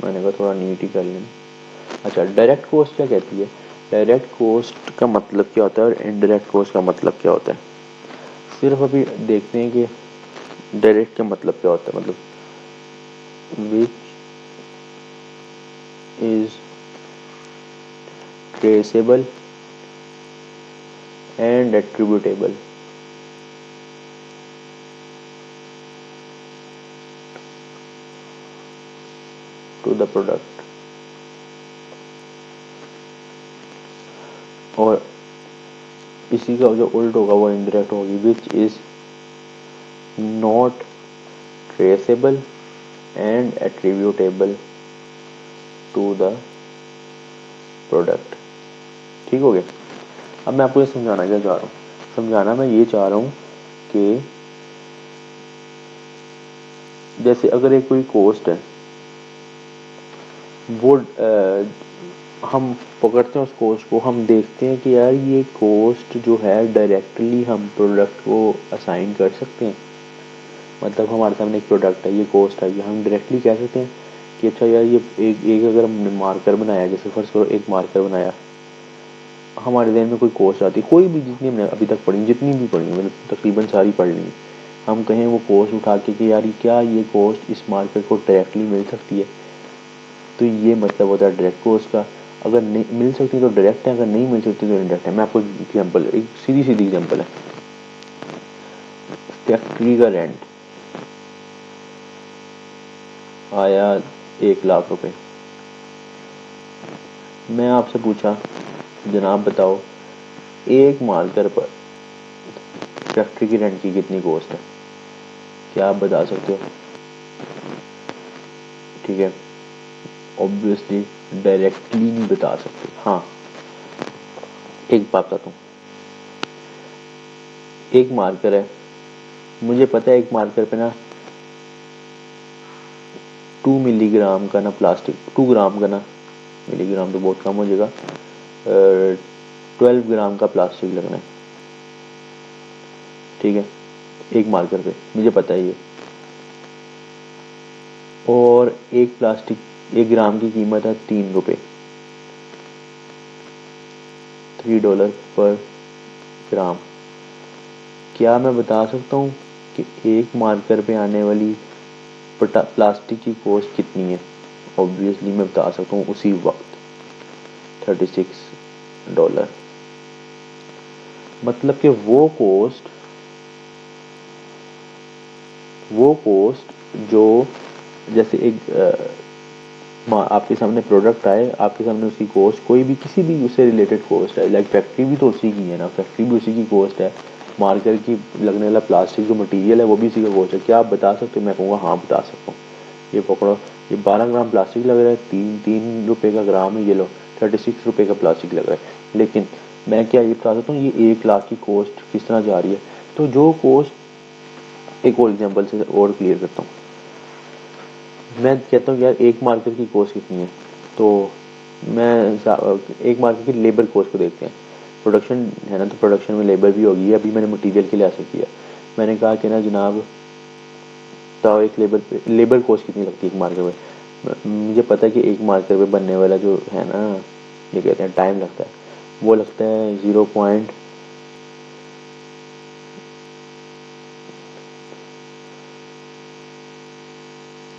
मैंने कहा थोड़ा नीट ही कर लें। अच्छा, डायरेक्ट कॉस्ट क्या कहती है? डायरेक्ट कॉस्ट का मतलब क्या होता है और इनडायरेक्ट कॉस्ट का मतलब क्या होता है? सिर्फ अभी देखते हैं कि डायरेक्ट का मतलब क्या होता है। मतलब which is traceable and attributable to the product. और इसी का जो उल्ट होगा वो इनडायरेक्ट होगी, which is not traceable and attributable to the product. ठीक हो गया? अब मैं आपको ये समझाना क्या चाह रहा हूँ? समझाना मैं ये चाह रहा हूँ कि जैसे अगर एक कोई कॉस्ट है, वो हम पकड़ते हैं उस कॉस्ट को, हम देखते हैं कि यार ये कॉस्ट जो है डायरेक्टली हम प्रोडक्ट को असाइन कर सकते हैं। मतलब हमारे सामने एक प्रोडक्ट है, ये कॉस्ट है, ये हम डायरेक्टली कह सकते हैं कि अच्छा यार ये एक अगर हमने मार्कर बनाया, जैसे फर्स्ट करो एक मार्कर बनाया, हमारे जहन में कोई कॉस्ट आती है, कोई भी, जितनी हमने अभी तक पढ़ी, जितनी भी पढ़ी, मतलब तकरीबन सारी पढ़ ली, हम कहें वो कॉस्ट उठा के कि यार क्या ये कॉस्ट इस मार्कर को डायरेक्टली मिल सकती है, तो ये मतलब होता है डायरेक्ट कॉस्ट का। अगर नहीं मिल सकती तो डायरेक्ट है, अगर नहीं मिल सकती तो इनडायरेक्ट है। मैं आपको एग्जांपल, एक सीधी सीधी एग्जांपल है, फैक्ट्री का रेंट आया 1 लाख रुपए। मैं आपसे पूछा जनाब बताओ एक मार्कर पर फैक्ट्री की रेंट की कितनी कॉस्ट है? क्या आप बता सकते हो? ठीक है, ऑब्वियसली डायरेक्टली नहीं बता सकते। हाँ, एक बात बताता हूँ, एक मार्कर है, मुझे पता है एक मार्कर पे ना 2 मिलीग्राम का ना प्लास्टिक, 2 ग्राम का ना मिलीग्राम तो बहुत कम हो जाएगा, 12 ग्राम का प्लास्टिक लगना है, ठीक है, एक मार्कर पे, मुझे पता है ये। और एक प्लास्टिक, 1 ग्राम की कीमत है $3, $3 पर ग्राम। क्या मैं बता सकता हूँ कि एक मार्कर पे आने वाली प्लास्टिक की कॉस्ट कितनी है? ऑब्वियसली मैं बता सकता हूँ उसी वक्त, $36। मतलब कि वो कॉस्ट जो, जैसे एक आपके सामने प्रोडक्ट आए, आपके सामने उसकी कॉस्ट, कोई भी किसी भी उससे रिलेटेड कॉस्ट है, लाइक फैक्ट्री भी तो उसी की है ना, फैक्ट्री भी उसी की कॉस्ट है, मार्कर की लगने वाला प्लास्टिक जो मटेरियल है वो भी उसी का कॉस्ट है। क्या आप बता सकते हो? मैं कहूँगा हाँ बता सकता हूँ। ये पकड़ो, ये 12 ग्राम प्लास्टिक लग रहा है, तीन रुपये का ग्राम है, ये लो 36 रुपये का प्लास्टिक लग रहा है। लेकिन मैं क्या ये बता सकता हूँ ये 1 लाख की कॉस्ट किस तरह जा रही है? तो जो कॉस्ट, एक और एग्जाम्पल से और क्लियर करता हूँ, मैं कहता हूँ यार एक मार्कर की कॉस्ट कितनी है, तो मैं एक मार्कर की लेबर कॉस्ट को देखते हैं। प्रोडक्शन है ना, तो प्रोडक्शन में लेबर भी होगी। अभी मैंने मटेरियल के लिए ऐसे किया, मैंने कहा कि ना जनाब, तो एक लेबर कॉस्ट कितनी लगती है एक मार्कर पे? मुझे पता है कि एक मार्कर पे बनने वाला जो है ना, ये कहते हैं टाइम लगता है, वो लगता है 0.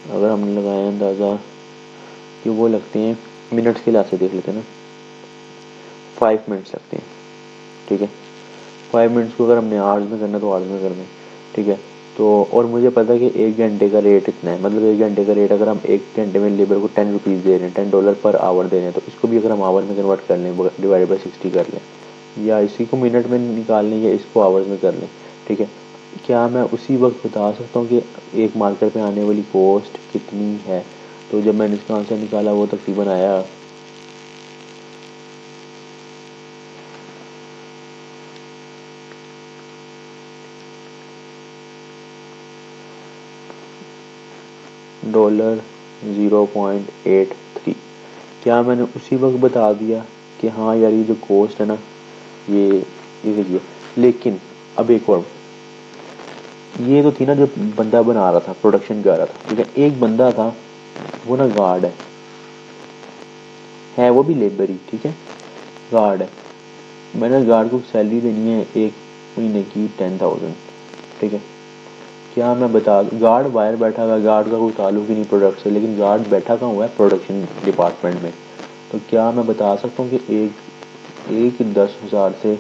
अगर हमने लगाया अंदाज़ा कि वो लगते हैं, मिनट्स के लिहाज से देख लेते हैं ना, 5 मिनट्स लगते हैं, ठीक है। 5 मिनट्स को अगर हमने आवर्स में करना तो आवर्स में करना है, ठीक है। तो और मुझे पता है कि 1 घंटे का रेट इतना है, मतलब 1 घंटे का रेट अगर हम 1 घंटे में लेबर को ₹10 दे रहे हैं, $10 पर आवर दे रहे हैं, तो इसको भी अगर हम आवर में कन्वर्ट कर लें, /60 कर लें, या इसी को मिनट में निकाल लें, या इसको आवर्स में कर लें, ठीक है। क्या मैं उसी वक्त बता सकता हूँ कि एक मार्कर पे आने वाली कॉस्ट कितनी है? तो जब मैंने इसका आंसर निकाला वो तकरीबन आया $0.83। क्या मैंने उसी वक्त बता दिया कि हाँ यार ये जो कॉस्ट है ना, ये देखिए। लेकिन अब एक और, ये तो थी ना जो बंदा बना रहा था, प्रोडक्शन कर रहा था, ठीक है, एक बंदा था, वो ना गार्ड है वो भी लेबर ही, ठीक है, गार्ड है। मैंने गार्ड को सैलरी देनी है एक महीने की 10,000, ठीक है। क्या मैं बता, गार्ड बाहर बैठा हुआ, गार्ड का कोई ताल्लुक ही नहीं प्रोडक्ट से, लेकिन गार्ड बैठा कहाँ हुआ है? प्रोडक्शन डिपार्टमेंट में। तो क्या मैं बता सकता हूँ कि एक 10,000 से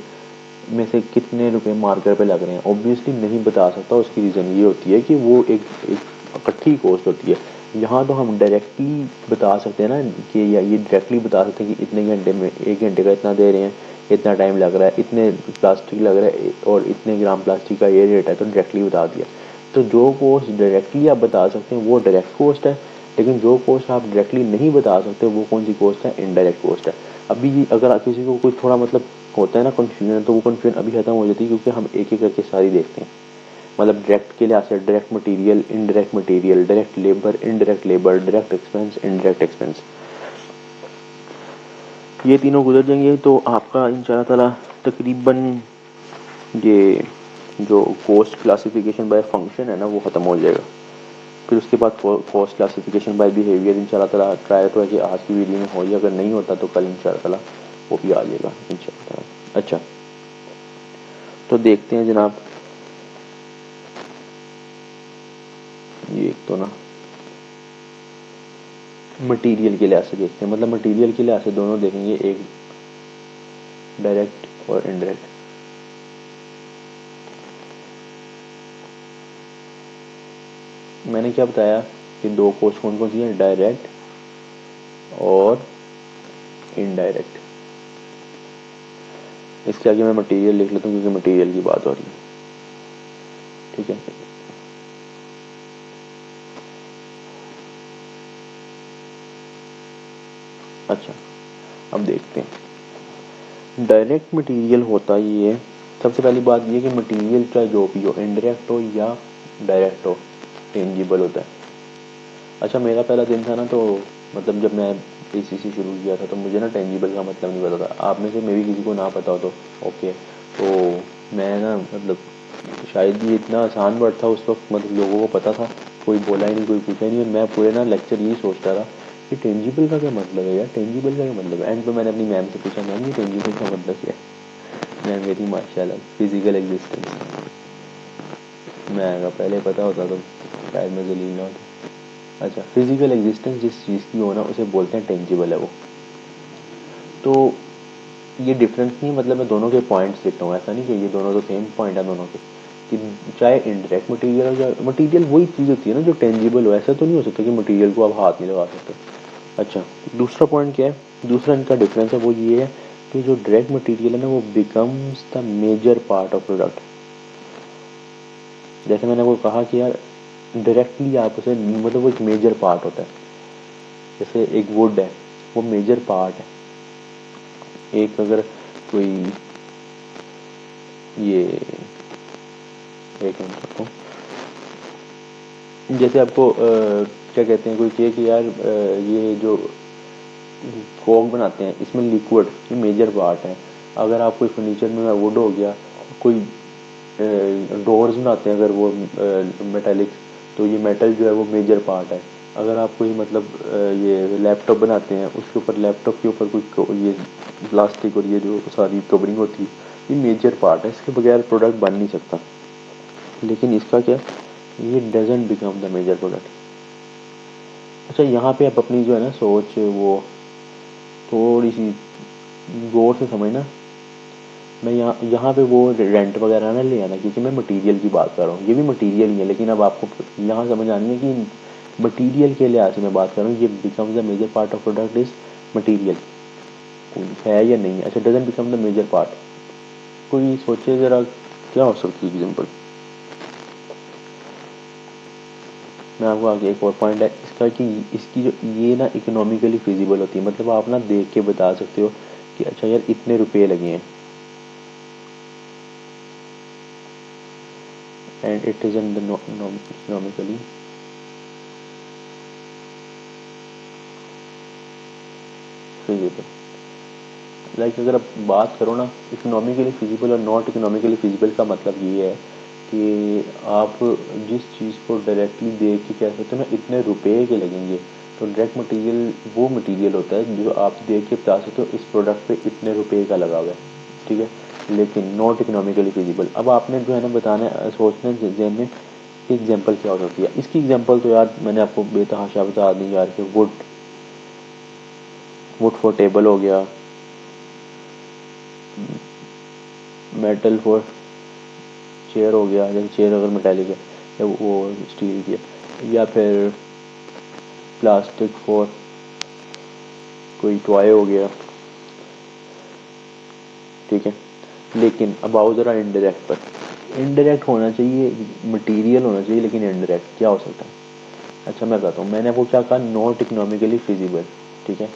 में से कितने रुपए मार्कर पे लग रहे हैं? ऑब्वियसली नहीं बता सकता। उसकी रीज़न ये होती है कि वो एक इकट्ठी कॉस्ट होती है। यहाँ तो हम डायरेक्टली बता सकते हैं ना कि, या ये डायरेक्टली बता सकते हैं कि इतने घंटे में, 1 घंटे का इतना दे रहे हैं, इतना टाइम लग रहा है, इतने प्लास्टिक लग रहा है, और इतने ग्राम प्लास्टिक का ये रेट है, तो डायरेक्टली बता दिया। तो जो कॉस्ट डायरेक्टली आप बता सकते हैं वो डायरेक्ट कॉस्ट है, लेकिन जो कॉस्ट आप डायरेक्टली नहीं बता सकते वो कौन सी कॉस्ट है? इनडायरेक्ट कॉस्ट है। अभी अगर किसी को कोई थोड़ा मतलब होता है ना कन्फ्यूजन, तो वो कन्फ्यूजन अभी खत्म हो जाती है, क्योंकि हम एक एक करके सारी देखते हैं। मतलब डायरेक्ट के लिहाज से direct material, indirect material, direct labour, direct expense, indirect expense, ये तीनों गुजर जाएंगे तो आपका इंशाल्लाह ताला तकरीबन ये जो कॉस्ट क्लासिफिकेशन बाय फंक्शन है ना वो ख़त्म हो जाएगा। फिर उसके बाद कॉस्ट क्लासिफिकेशन बाय बिहेवियर इंशाल्लाह ताला ट्राई तो है कि आज की वीडियो में हो, या अगर नहीं होता तो कल इंशाल्लाह ताला वो भी आ जाएगा इंशाल्लाह ताला। अच्छा, तो देखते हैं जनाब, ये एक तो ना मटेरियल के लिहाज से देखते हैं, मतलब मटेरियल के लिहाज से दोनों देखेंगे, एक डायरेक्ट और इनडायरेक्ट। मैंने क्या बताया कि दो कॉस्ट कौन कौन सी है? डायरेक्ट और इनडायरेक्ट। इसके आगे मैं मटेरियल लिख लेता हूँ क्योंकि मटेरियल की बात हो रही है, ठीक है। अच्छा, अब देखते हैं डायरेक्ट मटेरियल होता ये है। सबसे पहली बात ये कि मटेरियल चाहे जो भी हो, इनडायरेक्ट हो या डायरेक्ट हो, टेंजिबल होता है। अच्छा, मेरा पहला दिन था ना, तो मतलब जब मैं ACC शुरू किया था, तो मुझे ना टेंजिबल का मतलब नहीं पता था। आप में से मे भी किसी को ना पता हो तो ओके। तो मैं ना मतलब शायद ये इतना आसान वर्ड था उस वक्त, मतलब लोगों को पता था, कोई बोला ही नहीं, कोई पूछा ही नहीं, और मैं पूरे ना लेक्चर यही सोचता रहा कि टेंजिबल का क्या मतलब है यार, टेंजिबल का क्या मतलब है। एंड पे मैंने अपनी मैम से पूछा, मैम ये टेंजिबल का मतलब क्या है। मैम कहती माशाल्लाह फिजिकल एग्जिस्टेंस। मैं अगर पहले पता होता तो शायद मैं जलील ना होता। अच्छा, फिजिकल एग्जिस्टेंस जिस चीज़ की हो ना उसे बोलते हैं टेंजिबल है वो। तो ये डिफरेंस नहीं, मतलब मैं दोनों के पॉइंट्स लिखता हूँ, ऐसा नहीं कि ये दोनों तो सेम पॉइंट है दोनों के, कि चाहे इंडायरेक्ट मटेरियल हो, चाहे मटेरियल वही चीज़ होती है ना जो टेंजिबल हो। ऐसा तो नहीं हो सकता कि मटेरियल को आप हाथ नहीं लगा सकते। अच्छा, दूसरा पॉइंट क्या है, दूसरा इनका डिफरेंस है वो ये है कि जो डायरेक्ट मटेरियल है ना वो becomes the major part of product. जैसे मैंने वो कहा कि यार डायरेक्टली आप उसे, मतलब वो एक मेजर पार्ट होता है। जैसे एक वुड है, वो मेजर पार्ट है। एक अगर कोई ये एक मिनट रखो, जैसे आपको क्या कहते हैं, कोई कहे कि यार ये जो कोक बनाते हैं इसमें लिक्विड ये मेजर पार्ट है। अगर आप कोई फर्नीचर में वुड हो गया, कोई डोर्स बनाते हैं अगर वो मेटेलिक, तो ये मेटल जो है वो मेजर पार्ट है। अगर आप कोई मतलब ये लैपटॉप बनाते हैं, उसके ऊपर लैपटॉप के ऊपर कोई ये प्लास्टिक और ये जो सारी कवरिंग होती है, ये मेजर पार्ट है, इसके बगैर प्रोडक्ट बन नहीं सकता। लेकिन इसका क्या, ये doesn't become the major product. अच्छा, यहाँ पे आप अपनी जो है ना सोच वो थोड़ी सी गौर से समझना। मैं यहाँ यहाँ पे वो रेंट वगैरह ना ले आना, क्योंकि मैं मटेरियल की बात कर रहा हूँ, ये भी मटेरियल ही है, लेकिन अब आपको यहाँ समझ आनी है कि मटेरियल के लिहाज से मैं बात कर रहा हूँ। ये becomes the major part of product is material है या नहीं। अच्छा, doesn't become the major part, कोई सोचे जरा क्या हो सकती है एग्जाम्पल। मैं आपको आगे एक और पॉइंट है इसका कि इसकी जो ये ना इकोनॉमिकली फिजिबल होती है, मतलब आप ना देख के बता सकते हो कि अच्छा यार इतने रुपए लगे हैं, and it is in the economically feasible. Like अगर आप बात करो ना इकोनॉमिकली फिजिबल और नॉट इकोनॉमिकली फिजिबल का मतलब ये है कि आप जिस चीज़ को डायरेक्टली देख के कह सकते हो ना इतने रुपए के लगेंगे, तो डायरेक्ट मटेरियल वो मटेरियल होता है जो आप देख के बता सकते हो इस प्रोडक्ट पे इतने रुपए का लगा हुआ है, ठीक है। लेकिन नॉट इकोनॉमिकली फिजिबल, अब आपने जो है ना बताना सोचना जहन में कि एग्जाम्पल क्या हो सकती है इसकी। एग्जाम्पल तो यार मैंने आपको बेतहाशा बता दी यार कि वुड, वुड फॉर टेबल हो गया, मेटल फॉर चेयर हो गया, जैसे चेयर अगर मेटालिक है या वो स्टील की है, या फिर प्लास्टिक फॉर कोई टॉय हो गया, ठीक है। लेकिन अब आओ ज़रा इनडायरेक्ट पर। इनडायरेक्ट होना चाहिए, मटेरियल होना चाहिए, लेकिन इनडायरेक्ट क्या हो सकता है। अच्छा मैं बताता हूँ, मैंने वो क्या कहा, नॉट इकोनॉमिकली फिजिबल, ठीक है।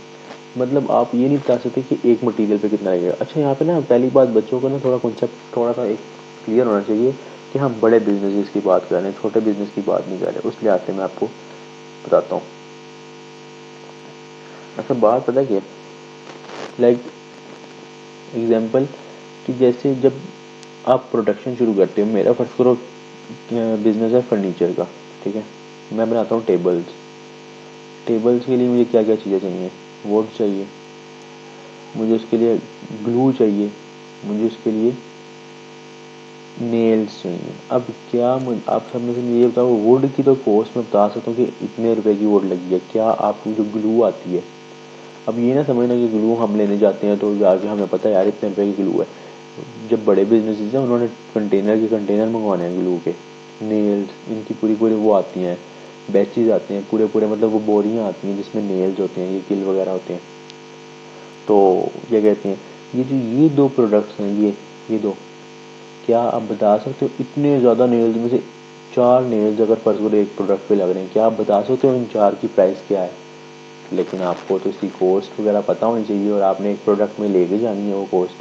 मतलब आप ये नहीं बता सकते कि एक मटेरियल पे कितना लगेगा। अच्छा यहाँ पे ना पहली बात बच्चों को ना थोड़ा कॉन्सेप्ट थोड़ा सा एक क्लियर होना चाहिए कि हम बड़े बिजनेस की बात कर रहे हैं, छोटे बिजनेस की बात नहीं कर रहे, उस लिहाज से मैं आपको बताता हूँ। अच्छा बात पता क्या, लाइक एग्जाम्पल कि जैसे जब आप प्रोडक्शन शुरू करते हो, मेरा फर्स्ट करो बिजनेस है फर्नीचर का, ठीक है। मैं बनाता हूँ टेबल्स, टेबल्स के लिए मुझे क्या क्या चीज़ें चाहिए, वुड चाहिए, मुझे उसके लिए ग्लू चाहिए, मुझे उसके लिए नेल्स चाहिए। अब क्या आप सब में से ये बताओ, वुड की तो कॉस्ट मैं बता सकता हूँ कि इतने रुपए की वुड लगी है, क्या आपकी जो ग्लू आती है, अब ये ना समझना कि ग्लू हम लेने जाते हैं तो जाके हमें पता है यार इतने रुपए की ग्लू है। जब बड़े बिजनेसेस हैं उन्होंने कंटेनर के कंटेनर मंगवाने हैं ग्लू के, नेल्स इनकी पूरी पूरी वो आती हैं, बैचेज आते हैं पूरे पूरे, मतलब वो बोरियां आती हैं जिसमें नेल्स होते हैं, ये किल वगैरह होते हैं। तो क्या कहते हैं, ये जो ये दो प्रोडक्ट्स हैं, ये दो, क्या आप बता सकते हो इतने ज़्यादा नेल्स में से चार नेल्स अगर फर्ज करो एक प्रोडक्ट पे लग रहे हैं, क्या आप बता सकते हो इन चार की प्राइस क्या है। लेकिन आपको तो इसकी कॉस्ट वगैरह पता होनी चाहिए, और आपने एक प्रोडक्ट में लेके जानी है वो कॉस्ट,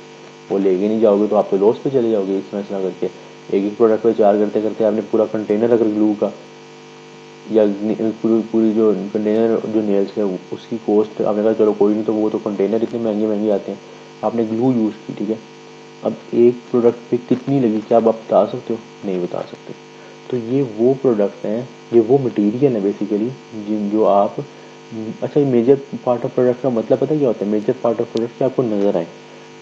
वो लेके नहीं जाओगे तो आप तो लॉस पे चले जाओगे इतना इतना करके। एक एक प्रोडक्ट पे चार करते करते आपने पूरा कंटेनर अगर ग्लू का या पूरी पूरी जो कंटेनर जो नेल्स है उसकी कॉस्ट आपने कहा चलो कोई नहीं, तो वो तो कंटेनर इतने महंगे महंगे आते हैं, आपने ग्लू यूज़ की, ठीक है। अब एक प्रोडक्ट पे कितनी लगी, क्या आप बता सकते हो? नहीं बता सकते। तो ये वो प्रोडक्ट हैं, ये वो मटेरियल है बेसिकली जिन जो आप अच्छा, ये मेजर पार्ट ऑफ प्रोडक्ट का मतलब पता है क्या होता है? मेजर पार्ट ऑफ प्रोडक्ट क्या आपको नज़र आए,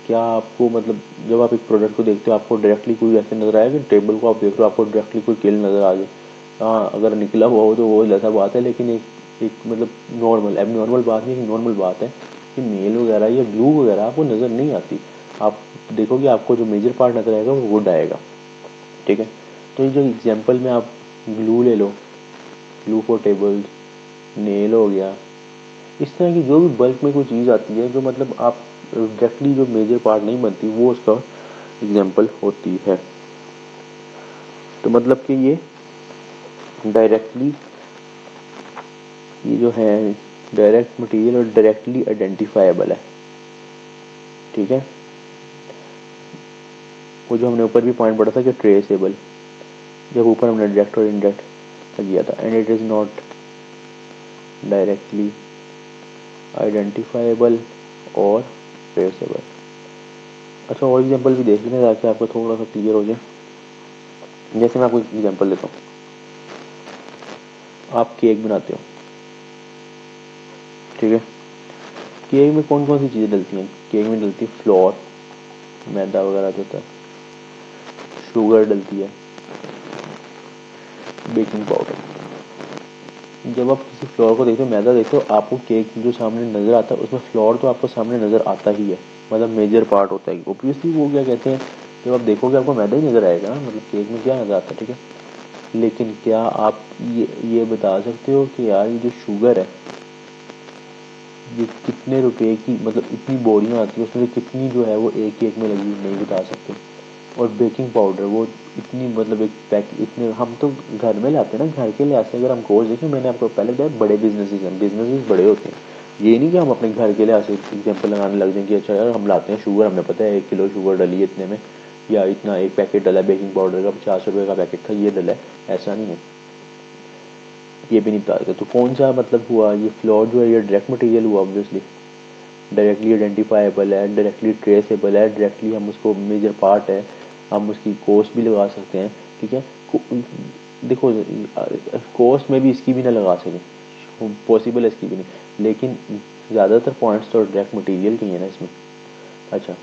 क्या आपको मतलब जब आप एक प्रोडक्ट को देखते हो आपको डायरेक्टली कोई ऐसे नज़र आया कि टेबल को आप देख रहे हो आपको डायरेक्टली कोई केल नज़र आ जाए? हाँ, अगर निकला हुआ हो तो वो ऐसा बात है, लेकिन एक मतलब नॉर्मल एब नॉर्मल बात नहीं, एक नॉर्मल बात है कि मेल वगैरह या ग्लू वगैरह आपको नज़र नहीं आती। आप देखोगे आपको जो मेजर पार्ट नज़र आएगा वो वुड आएगा, ठीक है। तो ये जो एग्जांपल में आप ग्लू ले लो, ग्लू फॉर टेबल्स, नेल हो गया, इस तरह की जो भी बल्क में कोई चीज़ आती है जो मतलब आप डायरेक्टली जो मेजर पार्ट नहीं बनती वो उसका एग्जांपल होती है। तो मतलब कि ये डायरेक्टली, ये जो है डायरेक्ट मटेरियल और डायरेक्टली आइडेंटिफाएबल है, ठीक है। वो जो हमने ऊपर भी पॉइंट पढ़ा था कि ट्रेसेबल, जब ऊपर हमने डायरेक्ट और इनडायरेक्ट किया था, and it is not directly identifiable और ट्रेसेबल। अच्छा, और एग्जांपल भी देख लें ताकि आपको थोड़ा सा क्लियर हो जाए। जैसे मैं आपको एग्जांपल देता हूँ, आप केक बनाते हो, ठीक है। केक में कौन कौन सी चीज़ें डलती हैं? केक में डलती है फ्लोर, मैदा वगैरह जो होता है, शुगर डलती है, बेकिंग पाउडर। जब आप किसी फ्लोर को देखते हो, मैदा देखते हो, आपको केक जो सामने नज़र आता है उसमें फ्लोर तो आपको सामने नज़र आता ही है, मतलब मेजर पार्ट होता है ऑब्वियसली। वो क्या कहते हैं, जब आप देखोगे आपको मैदा ही नज़र आएगा ना, मतलब केक में क्या नज़र आता है, ठीक है। लेकिन क्या आप ये बता सकते हो कि यार ये जो शुगर है ये कितने रुपए की, मतलब इतनी बोरियां आती है उसमें से कितनी जो है वो एक एक में लगी, नहीं बता सकते। और बेकिंग पाउडर वो इतनी, मतलब एक पैक इतने हम तो घर में लाते हैं ना, घर के लिहाज से अगर हम कोर्स देखें, मैंने आपको पहले बताया बड़े बिजनेसेस हैं, बिजनेसेस बड़े होते हैं। ये नहीं कि हम अपने घर के लिहाज से एग्जाम्पल लगाने लग जाएं कि अच्छा यार हम लाते हैं शुगर, हमें पता है 1 किलो शुगर डली है इतने में, या इतना एक पैकेट डला बेकिंग पाउडर का 50 रुपये का पैकेट था ये डला है, ऐसा नहीं है। ये भी नहीं बता सकते। तो कौन सा मतलब हुआ, ये फ्लोर जो है ये डायरेक्ट मटेरियल हुआ ऑब्वियसली, डायरेक्टली आइडेंटिफाएबल है, डायरेक्टली ट्रेसेबल है, डायरेक्टली हम उसको मेजर पार्ट है, हम उसकी कॉस्ट भी लगा सकते हैं, ठीक है। देखो, कॉस्ट में भी इसकी भी ना लगा सकें, पॉसिबल है इसकी भी नहीं, लेकिन ज़्यादातर पॉइंट्स तो डायरेक्ट मटेरियल के ही है ना इसमें। अच्छा,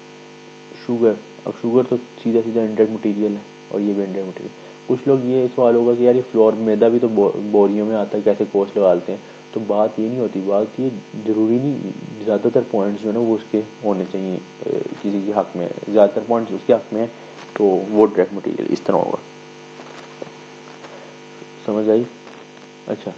शुगर, अब शुगर तो सीधा सीधा इंडायरेक्ट मटेरियल है और ये भी इंडायरेक्ट मटेरियल। कुछ लोग ये सवाल होगा कि यार ये फ्लोर मैदा भी तो बोरियों में आता है, कैसे कॉस्ट लगाते हैं? तो बात ये नहीं होती, बात ये ज़रूरी नहीं, ज़्यादातर पॉइंट्स जो है ना वो उसके होने चाहिए, किसी के हक़ में ज़्यादातर पॉइंट्स उसके हक़ में है तो वो डायरेक्ट मटेरियल इस तरह होगा। समझ आई? अच्छा,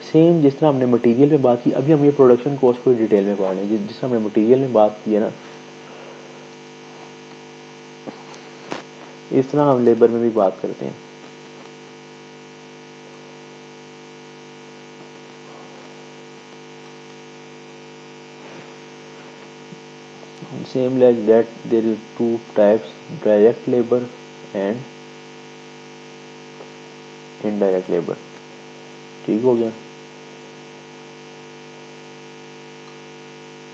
सेम जिस तरह हमने मटेरियल में बात की, अभी हम ये प्रोडक्शन कॉस्ट को डिटेल में पढ़ रहे हैं। जिस तरह हमने मटेरियल में बात की है ना, इस तरह हम लेबर में भी बात करते हैं। Same like that, there is two types, direct labor and indirect labor। ठीक हो गया?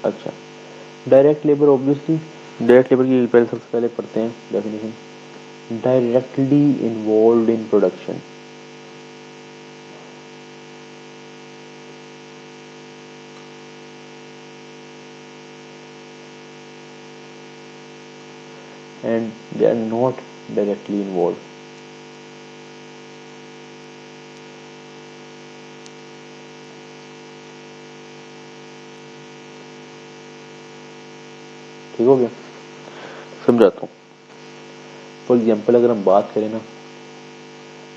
अच्छा, direct labour obviously, direct labour की पहले सबसे पहले पढ़ते हैं definition. Directly involve in production and they are not directly involve. ठीक हो गया? समझाता हूँ। फॉर एग्जाम्पल अगर हम बात करें ना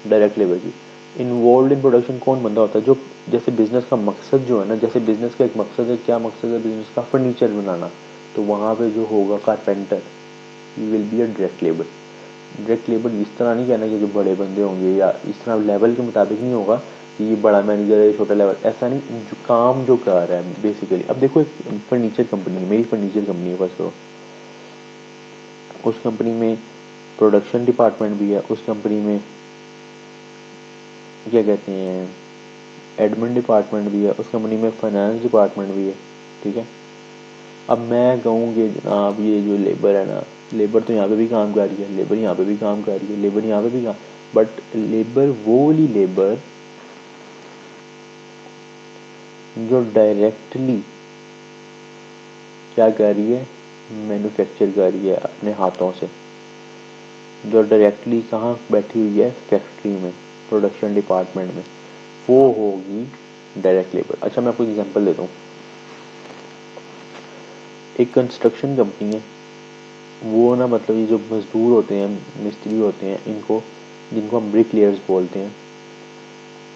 डायरेक्ट लेबर की, इन्वॉल्व इन प्रोडक्शन कौन बंदा होता है जो, जैसे बिजनेस का मकसद जो है ना, जैसे बिजनेस का एक मकसद है, क्या मकसद है बिजनेस का? फर्नीचर बनाना। तो वहाँ पे जो होगा carpenter, he will be a direct labour. Direct labour इस तरह नहीं कहना कि जो बड़े बंदे होंगे या इस तरह लेवल के मुताबिक नहीं होगा कि ये बड़ा मैनेजर है छोटा लेवल, ऐसा नहीं, जो काम जो कर रहा है बेसिकली। अब देखो एक फर्नीचर कंपनी है, मेरी फर्नीचर कंपनी है फर्स्ट करो, उस कंपनी में प्रोडक्शन डिपार्टमेंट भी है, उस कंपनी में क्या कहते हैं, एडमिन डिपार्टमेंट भी है, उस कंपनी में फाइनेंस डिपार्टमेंट भी है। ठीक है, अब मैं कहूँ कि जनाब ये जो लेबर है ना, लेबर तो यहाँ पे भी काम कर रही है, लेबर यहाँ पे भी काम कर रही है, लेबर यहाँ पे भी काम, बट लेबर वो वाली लेबर जो डायरेक्टली क्या कर रही है, मैन्युफैक्चर कर रही है अपने हाथों से, जो डायरेक्टली कहाँ बैठी हुई है, फैक्ट्री में, प्रोडक्शन डिपार्टमेंट में, वो होगी डायरेक्ट लेबर। अच्छा, मैं आपको एग्जांपल देता हूँ। एक कंस्ट्रक्शन कंपनी है, वो ना मतलब ये जो मजदूर होते हैं, मिस्त्री होते हैं, इनको जिनको हम ब्रिक लेयर्स बोलते हैं,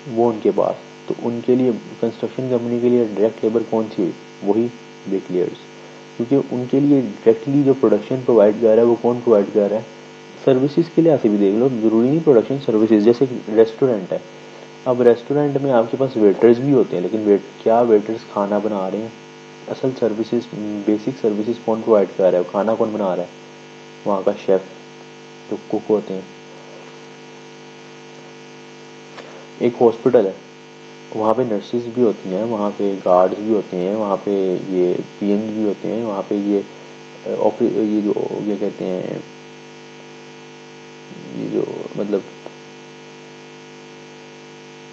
वो उनके पास, तो उनके लिए कंस्ट्रक्शन कंपनी के लिए डायरेक्ट लेबर कौन सी हुई, वही ब्रिक लेयर्स, क्योंकि उनके लिए डायरेक्टली जो प्रोडक्शन प्रोवाइड कर रहा है वो कौन प्रोवाइड कर रहा है, सर्विसेज के लिए ऐसे भी देख लो, जरूरी नहीं प्रोडक्शन सर्विसेज। जैसे रेस्टोरेंट है, अब रेस्टोरेंट में आपके पास वेटर्स भी होते हैं, लेकिन क्या वेटर्स खाना बना रहे हैं, असल सर्विसेज, बेसिक सर्विसेज कौन प्रोवाइड कर रहा है, खाना कौन बना रहा है, वहाँ का शेफ, जो कुक होते हैं। एक हॉस्पिटल है, वहाँ पे नर्सिस भी होती हैं, वहाँ पे गार्ड्स भी होते हैं, वहाँ पे ये पीएम भी होते हैं, वहाँ पे ये ये जो ये कहते हैं, ये जो मतलब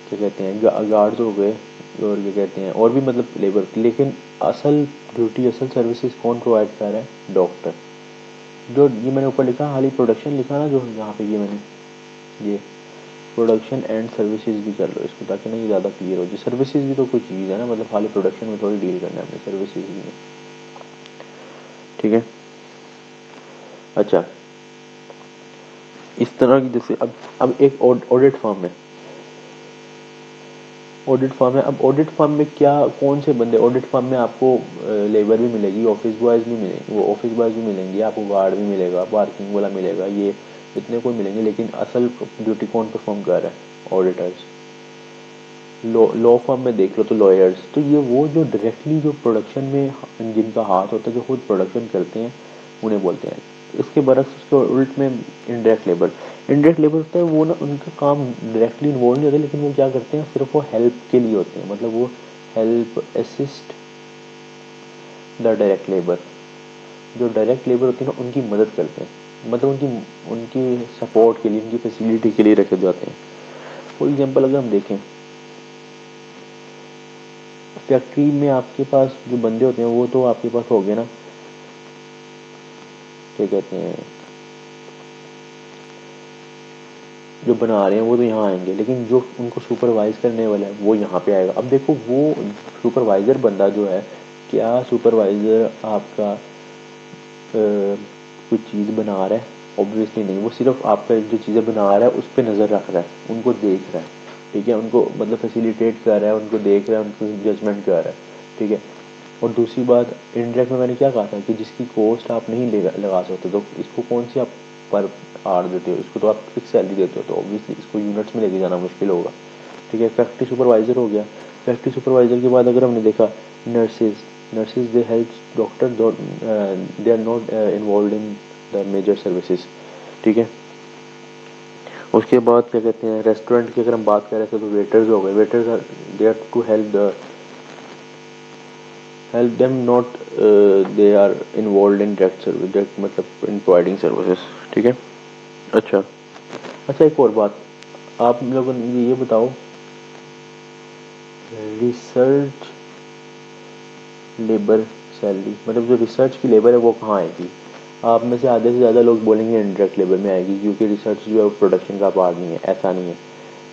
क्या कहते हैं, गार्ड्स हो गए, और क्या कहते हैं, और भी मतलब लेबर, लेकिन असल ड्यूटी, असल सर्विसेज कौन प्रोवाइड कर रहा है, डॉक्टर। जो ये मैंने ऊपर लिखा, हाल ही प्रोडक्शन लिखा ना, जो यहाँ पे ये मैंने ये प्रोडक्शन एंड सर्विसेज भी कर लो इसको, ताकि ना ये ज़्यादा क्लियर हो जाए। सर्विसेज भी तो कोई चीज़ है ना, मतलब खाली प्रोडक्शन में थोड़ी डील करना है अपने, सर्विसेज भी में। ठीक है, अच्छा, इस तरह की जैसे अब एक ऑडिट फर्म है, ऑडिट फर्म है, अब ऑडिट फर्म में क्या, कौन से बंदे, ऑडिट फर्म में आपको लेबर भी मिलेगी, ऑफिस बॉयज़ भी मिलेंगे, वो ऑफिस बॉयज़ भी मिलेंगे, आपको गार्ड भी मिलेगा, पार्किंग वाला मिलेगा, ये इतने कोई मिलेंगे, लेकिन असल ड्यूटी कौन परफॉर्म कर रहा है, ऑडिटर्स। लॉ फर्म में देख लो तो लॉयर्स, तो ये वो जो डायरेक्टली जो प्रोडक्शन में जिनका हाथ होता है, जो खुद प्रोडक्शन करते हैं, उन्हें बोलते हैं। इसके बरक्स उसके उल्ट में इनडायरेक्ट लेबर, इनडायरेक्ट लेबर होता है वो ना, उनका काम डायरेक्टली इन्वॉल्व नहीं होता, लेकिन वो क्या करते हैं, सिर्फ वो हेल्प के लिए होते हैं, मतलब वो help assist the direct labour, जो डायरेक्ट लेबर होती है ना, उनकी मदद करते हैं, मतलब उनकी उनकी सपोर्ट के लिए, उनकी फैसिलिटी के लिए रखे जाते हैं। फॉर एग्जाम्पल अगर हम देखें, फैक्ट्री में आपके पास जो बंदे होते हैं वो तो आपके पास हो गए ना, क्या कहते हैं, जो बना रहे हैं वो तो यहाँ आएंगे, लेकिन जो उनको सुपरवाइज करने वाला है वो यहाँ पे आएगा। अब देखो, वो सुपरवाइजर बंदा जो है, क्या सुपरवाइजर आपका कोई चीज़ बना रहा है, ऑब्वियसली नहीं, वो सिर्फ आपका जो चीज़ें बना रहा है उस पर नज़र रख रहा है, उनको देख रहा है। ठीक है, उनको मतलब फैसिलिटेट कर रहा है, उनको देख रहा है, उनको जजमेंट कर रहा है। ठीक है, और दूसरी बात, इनडायरेक्ट में मैंने क्या कहा था कि जिसकी कॉस्ट आप नहीं लगा सकते, तो इसको कौन सी आप पर आर देते हो, इसको तो आप फिक्स सैलरी देते हो, तो ऑब्वियसली इसको यूनिट्स में लेके जाना मुश्किल होगा। ठीक है, फैक्ट्री सुपरवाइजर हो गया। फैक्ट्री सुपरवाइजर के बाद अगर हमने देखा, nurses, nurses they help doctor, they are not involve in the major services. ठीक है, उसके बाद क्या कहते हैं, रेस्टोरेंट की अगर हम बात कर रहे थे तो वेटर्स हो गए, waiters are they are to help them not they are involved in direct service, direct मतलब in providing services। ठीक है, अच्छा, अच्छा एक और बात, आप लोगों ने ये बताओ, रिसर्च लेबर सैलरी, मतलब जो रिसर्च की लेबर है वो कहाँ आएगी, आप में से आधे से ज़्यादा लोग बोलेंगे इनडायरेक्ट लेबर में आएगी, क्योंकि रिसर्च जो है वो प्रोडक्शन का पार्ट नहीं है, ऐसा नहीं है।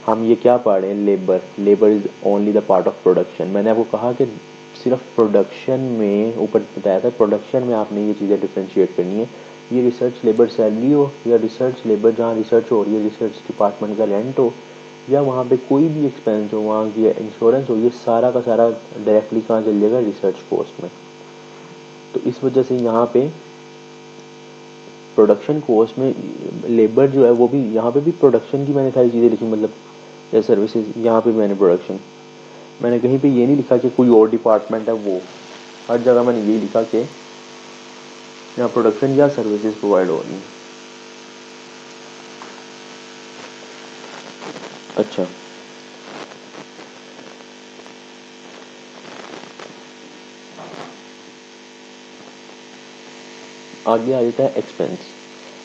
हम ये क्या पढ़ रहे हैं, labour, labour is only the part of production. मैंने आपको कहा कि सिर्फ प्रोडक्शन में, ऊपर बताया था, प्रोडक्शन में आपने ये चीज़ें डिफ्रेंशिएट करनी है। ये रिसर्च लेबर सैलरी हो, या रिसर्च लेबर जहाँ रिसर्च हो रही है, रिसर्च डिपार्टमेंट का रेंट हो, या वहाँ पे कोई भी एक्सपेंस हो, वहाँ की इंश्योरेंस हो, ये सारा का सारा डायरेक्टली कहाँ चल जाएगा, रिसर्च कॉस्ट में। तो इस वजह से यहाँ पे प्रोडक्शन कॉस्ट में लेबर जो है वो भी, यहाँ पे भी प्रोडक्शन की मैंने सारी चीज़ें लिखी, मतलब या सर्विसेज, यहाँ पे मैंने प्रोडक्शन, मैंने कहीं पे ये नहीं लिखा कि कोई और डिपार्टमेंट है वो, हर जगह मैंने यही लिखा कि यहाँ प्रोडक्शन या सर्विसेज प्रोवाइड हो रही हैं। अच्छा, आगे आ जाता है एक्सपेंस।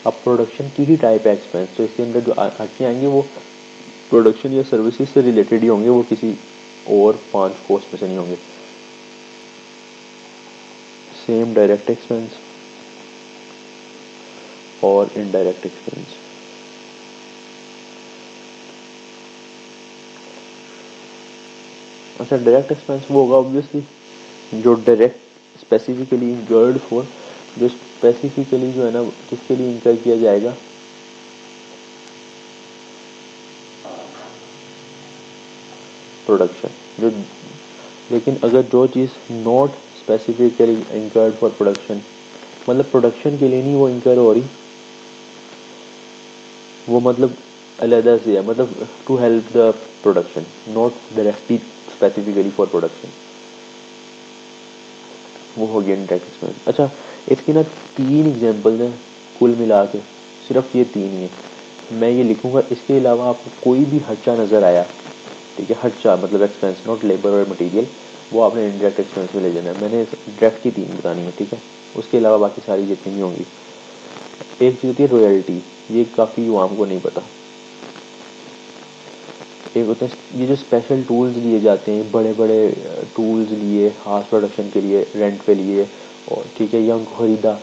अब प्रोडक्शन की ही टाइप है एक्सपेंस, तो इसके अंदर जो आगे आएंगे वो प्रोडक्शन या सर्विसेज से रिलेटेड ही होंगे, वो किसी और 5 कॉस्ट में से नहीं होंगे। सेम डायरेक्ट एक्सपेंस और इनडायरेक्ट एक्सपेंस। अच्छा, डायरेक्ट एक्सपेंस वो होगा ऑब्वियसली जो डायरेक्ट स्पेसिफिकली इंकर्ड फॉर, जो स्पेसिफिकली जो है ना किसके लिए इंकर किया जाएगा, प्रोडक्शन। जो लेकिन अगर जो चीज़ not specifically incurred for production, मतलब प्रोडक्शन के लिए नहीं वो इंकर हो रही, वो मतलब अलहदा से है, मतलब to help the production, not directly specifically for production, वो हो गया इंडायरेक्ट एक्सपेंस। अच्छा, इसकी ना 3 एग्जांपल्स हैं कुल मिला के, सिर्फ ये 3 ही है। मैं ये लिखूंगा, इसके अलावा आपको कोई भी खर्चा नज़र आया, ठीक है, खर्चा मतलब एक्सपेंस, नॉट लेबर और मटेरियल, वो आपने इंडायरेक्ट एक्सपेंस में ले जाना है। मैंने डायरेक्ट की 3 बतानी है, ठीक है, उसके अलावा बाकी सारी जितनी भी होंगी। एक चीज़ होती है रॉयल्टी, ये काफ़ी आम को नहीं पता। एक होता है ये जो स्पेशल टूल्स लिए जाते हैं, बड़े बड़े टूल्स लिए हाथ प्रोडक्शन के लिए रेंट पे लिए, और ठीक है, या उनको ख़रीदा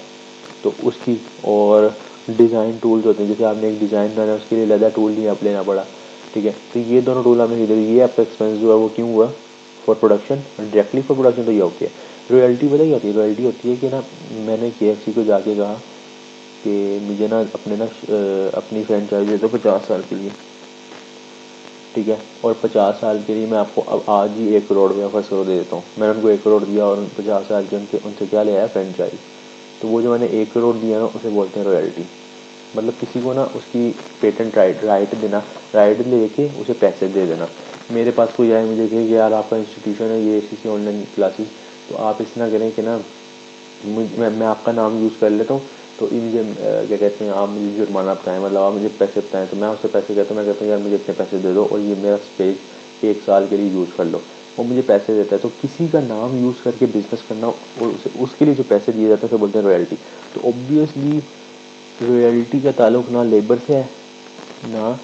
तो उसकी, और डिज़ाइन टूल्स होते हैं, जैसे आपने एक डिज़ाइन बनाना है उसके लिए अलग टूल नहीं आप लेना पड़ा, ठीक है, तो ये दोनों टूल आपने खरीदे, ये आपका एक्सपेंस जो है वो क्यों हुआ, for production. Directly for production तो ये ओके है। रॉयल्टी पता क्या होती है, रॉयल्टी होती है कि ना मैंने KFC को जाके कहा कि मुझे ना अपनी फ्रेंचाइज दे दो 50 साल के लिए, ठीक है, और 50 साल के लिए मैं आपको अब आज ही 1 करोड़ या 1 करोड़ दे देता हूँ। मैंने उनको 1 करोड़ दिया और 50 साल के उनसे क्या ले आया, फ्रेंचाइज। तो वो जो मैंने 1 करोड़ दिया ना उसे बोलते हैं रॉयल्टी। मतलब किसी को ना उसकी पेटेंट राइट देना, राइट लेके उसे पैसे दे देना। मेरे पास कोई आए मुझे कहे कि यार आपका इंस्टीट्यूशन है ये ACC ऑनलाइन क्लासेस, तो आप इस ना करें कि ना मैं आपका नाम यूज़ कर लेता हूँ, तो ये मुझे क्या कहते हैं, आप मुझे जुर्माना बताएं, मतलब आप मुझे पैसे बताएं, तो मैं उससे पैसे कहता हूँ, मैं कहता हूँ यार मुझे इतने पैसे दे दो और ये मेरा स्पेस 1 साल के लिए यूज़ कर लो, वो मुझे पैसे देता है। तो किसी का नाम यूज़ करके बिजनेस करना और उसके लिए जो पैसे दिए जाते हैं उसे बोलते हैं रॉयल्टी। तो ऑब्वियसली रॉयल्टी का ताल्लुक ना लेबर से है ना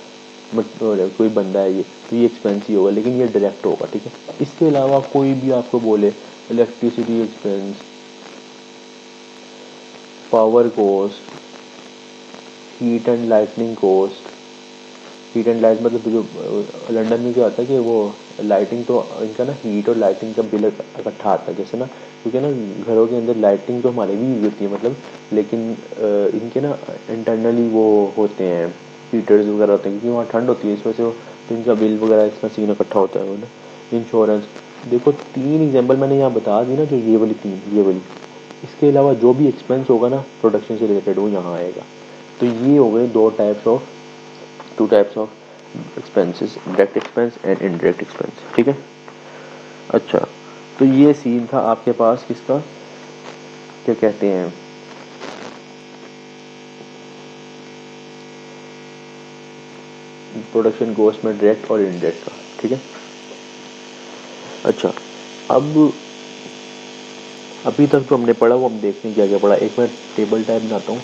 कोई बंदा है, ये तो ये एक्सपेंस ही होगा, लेकिन ये डायरेक्ट होगा, ठीक है। इसके अलावा कोई भी आपको बोले electricity expense, power cost, heat and lightning cost. Heat and light मतलब जो लंदन में क्या होता है कि वो लाइटिंग तो इनका ना हीट और लाइटिंग का बिल इकट्ठा आता है, जैसे ना क्योंकि ना घरों के अंदर लाइटिंग तो हमारे भी यूज होती है, मतलब लेकिन इनके ना इंटरनली वो होते हैं हीटर्स वगैरह होते हैं, क्योंकि वहाँ ठंड होती है, इस वजह से तो इनका बिल वगैरह इसका सीन इकट्ठा होता है वो ना। इंश्योरेंस, देखो 3 एग्जाम्पल मैंने यहाँ बता दी ना, जो ये वाली 3 ये वाली, इसके अलावा जो भी एक्सपेंस होगा ना प्रोडक्शन से रिलेटेड वो यहाँ आएगा। तो ये हो गए two types of expenses, direct expense and indirect expense, ठीक है। अच्छा, तो ये सीन था आपके पास किसका, क्या कहते हैं, प्रोडक्शन कॉस्ट में डायरेक्ट और इनडायरेक्ट का, ठीक है। अच्छा, अब अभी तक जो हमने पढ़ा वो हम देखते हैं क्या क्या पढ़ा। एक मैं टेबल टाइप बनाता हूँ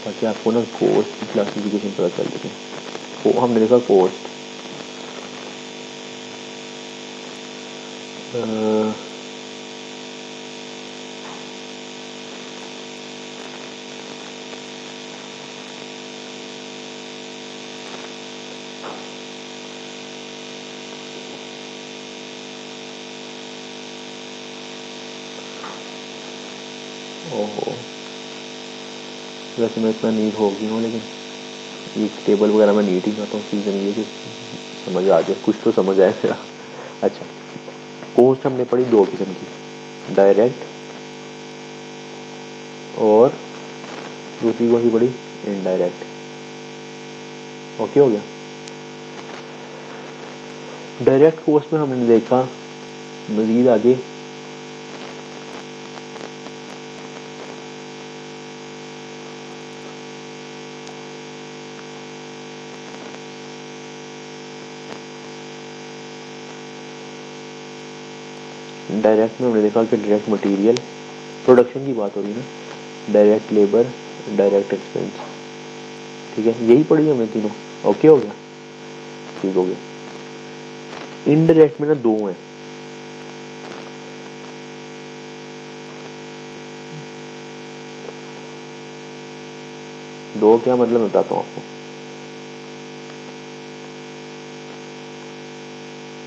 ताकि आपको ना कॉस्ट की क्लासिफिकेशन पता चल सके। हमने देखा कॉस्ट, ओहो वैसे मैं इतना नीट हो गई हूँ, लेकिन ये टेबल वगैरह मैं नीट ही करता हूँ, सीजन ये कि समझ आ जाए, कुछ तो समझ आए मेरा। अच्छा, कॉस्ट हमने पढ़ी 2 किस्म की, डायरेक्ट और दूसरी कौन सी पढ़ी, इनडायरेक्ट। ओके हो गया। डायरेक्ट कॉस्ट में हमने देखा मजीद आगे डायरेक्ट में हमने देखा कि डायरेक्ट मटेरियल, प्रोडक्शन की बात हो रही है ना, डायरेक्ट लेबर, डायरेक्ट एक्सपेंस। ठीक है, यही पढ़ी हमने तीनों। ओके हो गया, ठीक हो गया। इनडायरेक्ट में ना दो हैं, दो क्या मतलब बताता हूँ आपको।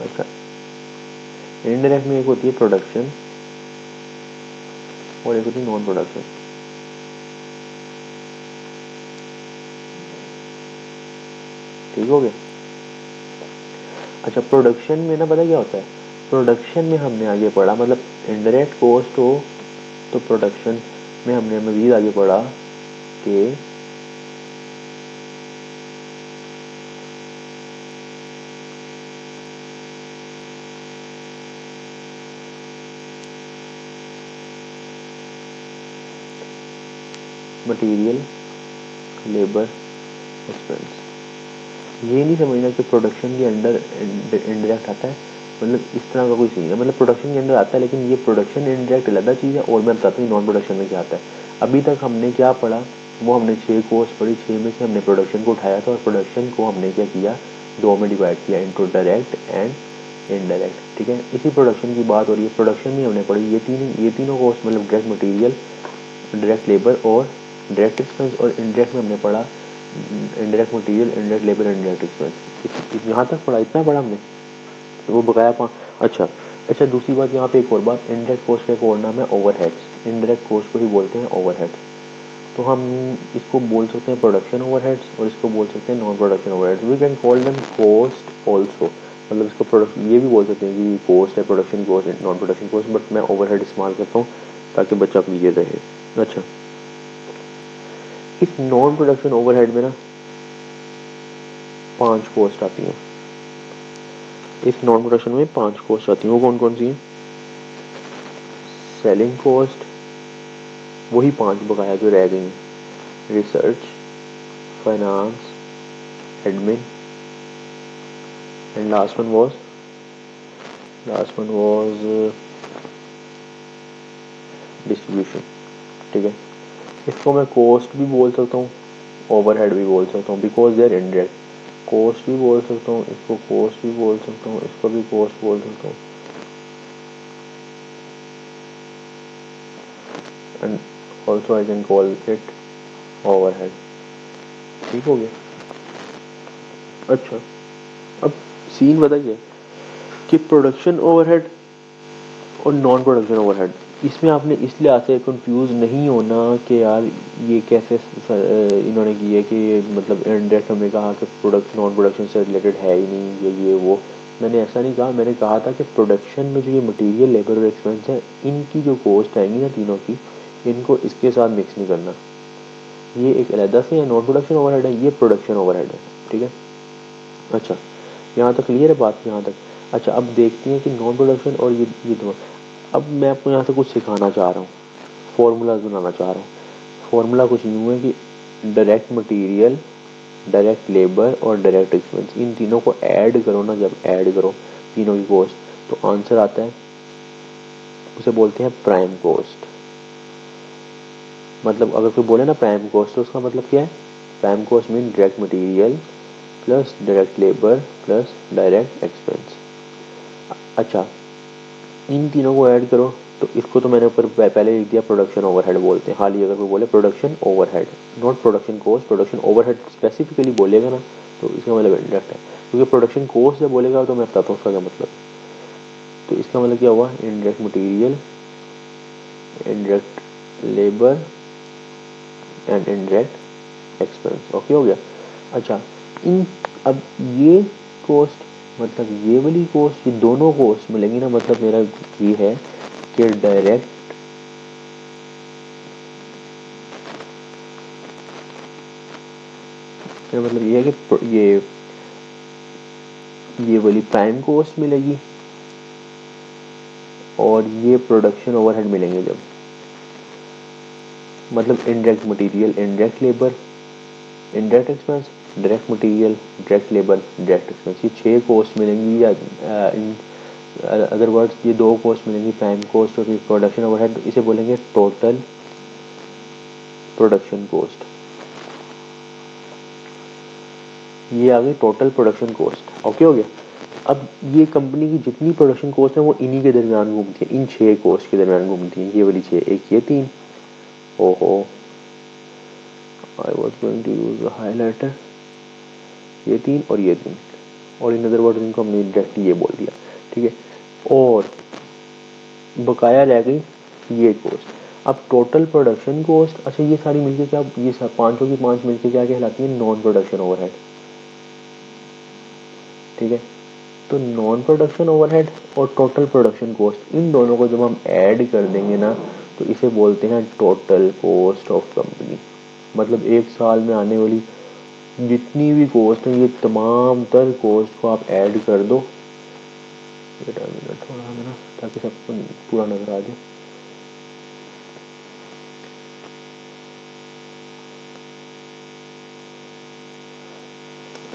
अच्छा, इनडायरेक्ट में एक होती है प्रोडक्शन और एक होती है नॉन प्रोडक्शन। ठीक हो गया। अच्छा, प्रोडक्शन में ना पता क्या होता है, प्रोडक्शन में हमने आगे पढ़ा, मतलब इनडायरेक्ट कॉस्ट हो तो प्रोडक्शन में हमने मजीद आगे पढ़ा कि मटेरियल, लेबर, एक्सपेंस। ये नहीं समझना कि प्रोडक्शन के अंडर इनडायरेक्ट आता है, मतलब इस तरह का कोई सीन है। मतलब प्रोडक्शन के अंदर आता है, लेकिन ये प्रोडक्शन इनडायरेक्ट अलग चीज़ है। और मैं बताता हूँ नॉन प्रोडक्शन में क्या आता है। अभी तक हमने क्या पढ़ा, वो हमने 6 कोर्स पढ़ी, 6 में से हमने प्रोडक्शन को उठाया था और प्रोडक्शन को हमने क्या किया, दो में डिवाइड किया, इंटू डायरेक्ट एंड इनडायरेक्ट। ठीक है, इसी प्रोडक्शन की बात हो रही है। प्रोडक्शन में हमने पढ़ी ये तीनों कोर्स, मतलब डायरेक्ट मटीरियल, डायरेक्ट लेबर और डायरेक्ट एक्सपेंस। और इनडायरेक्ट में हमने पढ़ा indirect material, indirect labour, indirect expense. यहाँ तक पढ़ा, इतना पढ़ा हमने, वो बकाया अच्छा। अच्छा, दूसरी बात यहाँ पे एक और बात, इनडायरेक्ट कॉस्ट का एक और नाम है ओवरहेड्स। इनडायरेक्ट कॉस्ट को ही बोलते हैं ओवरहेड्स। तो हम इसको बोल सकते हैं प्रोडक्शन ओवरहेड्स और इसको बोल सकते हैं non production overheads. We can call them cost also. मतलब इसको प्रोडक्ट ये भी बोल सकते हैं कि कॉस्ट है, production cost, non production cost, but मैं ओवरहेड इस्तेमाल करता हूँ ताकि बच्चा क्लियर रहे। अच्छा, इस नॉन प्रोडक्शन ओवरहेड में ना 5 कॉस्ट आती हैं। इस नॉन प्रोडक्शन में 5 कॉस्ट आती हैं। वो कौन कौन सी हैं? सेलिंग कॉस्ट, वही 5 बकाया जो रह गई, research, finance, admin, and last one was distribution. ठीक है, इसको मैं कॉस्ट भी बोल सकता हूँ, ओवरहेड भी बोल सकता हूँ, because they are indirect. Cost भी बोल सकता हूँ, इसको कॉस्ट भी बोल सकता हूँ, इसको भी कॉस्ट बोल सकता हूँ, and also I can call it overhead. ठीक हो गया। अच्छा, अब सीन बताइए कि प्रोडक्शन ओवरहेड और नॉन प्रोडक्शन ओवरहेड, इसमें आपने इसलिए आते कंफ्यूज नहीं होना कि यार ये कैसे इन्होंने की है कि मतलब इनडायरेक्ट हमने कहा कि प्रोडक्ट नॉन प्रोडक्शन से रिलेटेड है ही नहीं, ये वो। मैंने ऐसा नहीं कहा, मैंने कहा था कि प्रोडक्शन में जो ये मटेरियल, लेबर और एक्सपेंस है, इनकी जो कॉस्ट आएंगी ना तीनों की, इनको इसके साथ मिक्स नहीं करना। ये एक अलग से नॉन प्रोडक्शन ओवरहेड है, ये प्रोडक्शन ओवरहेड है। ठीक है, अच्छा, यहाँ तक क्लियर है बात, यहाँ तक। अच्छा, अब देखते हैं कि नॉन प्रोडक्शन और ये दो। अब मैं आपको यहाँ से कुछ सिखाना चाह रहा हूँ, फॉर्मूलाज बनाना चाह रहा हूँ। फॉर्मूला कुछ यूँ है कि डायरेक्ट मटेरियल, डायरेक्ट लेबर और डायरेक्ट एक्सपेंस, इन तीनों को ऐड करो ना, जब ऐड करो तीनों की कॉस्ट, तो आंसर आता है, उसे बोलते हैं प्राइम कॉस्ट। मतलब अगर कोई बोले ना प्राइम कॉस्ट, तो उसका मतलब क्या है? Prime cost mean direct material plus direct labour plus direct expense. अच्छा, इन तीनों को ऐड करो, तो इसको तो मैंने ऊपर पहले लिख दिया, प्रोडक्शन ओवरहेड बोलते हैं। हाल ही अगर कोई बोले production overhead, not production cost, production overhead specifically बोलेगा ना, तो इसका मतलब इंडायरेक्ट है। क्योंकि प्रोडक्शन कॉस्ट जब बोलेगा तो मैं बताता हूँ उसका क्या मतलब। तो इसका मतलब क्या हुआ? Indirect material, indirect labour and indirect expense. Okay हो गया। अच्छा, इन अब ये कॉस्ट, मतलब ये वाली कॉस्ट, ये दोनों कॉस्ट मिलेंगी ना, मतलब मेरा ये है कि डायरेक्ट, मतलब ये है कि ये वाली प्राइम कॉस्ट मिलेगी और ये प्रोडक्शन ओवरहेड मिलेंगे जब, मतलब indirect material, indirect labour, indirect expense, direct material, direct labour, direct expense, ये 6 कॉस्ट मिलेंगी। या इन अदर वर्ड्स ये 2 कॉस्ट मिलेंगी, प्राइम कॉस्ट और प्रोडक्शन ओवरहेड। इसे बोलेंगे टोटल प्रोडक्शन कॉस्ट, ये आ गई टोटल प्रोडक्शन कॉस्ट। ओके हो गया। अब ये कंपनी की जितनी प्रोडक्शन कॉस्ट है वो इन्हीं के दरमियान घूमती है, इन 6 कॉस्ट के दरमियान घूमती है, ये वाली 6, एक ये 3। ओहो, I was going to use highlighter, ये 3 और ये 3, और इन अदर वर्ड इनको हमने डायरेक्टली ये बोल दिया, ठीक है। और बकाया रह गई ये कॉस्ट। अब टोटल प्रोडक्शन कॉस्ट, अच्छा ये सारी मिलके क्या, ये सब पांचों की पांच मिलके क्या कहलाती है, नॉन प्रोडक्शन ओवरहेड, ठीक है। तो नॉन प्रोडक्शन ओवरहेड और टोटल प्रोडक्शन कॉस्ट, इन दोनों को जब हम ऐड कर देंगे ना तो इसे बोलते हैं टोटल कॉस्ट ऑफ कंपनी। मतलब एक साल में आने वाली जितनी भी कॉस्ट है, ये तमाम तर कॉस्ट को आप ऐड कर दो। बेटा मिनट थोड़ा है ना, ताकि सबको पूरा नजर आ जाए।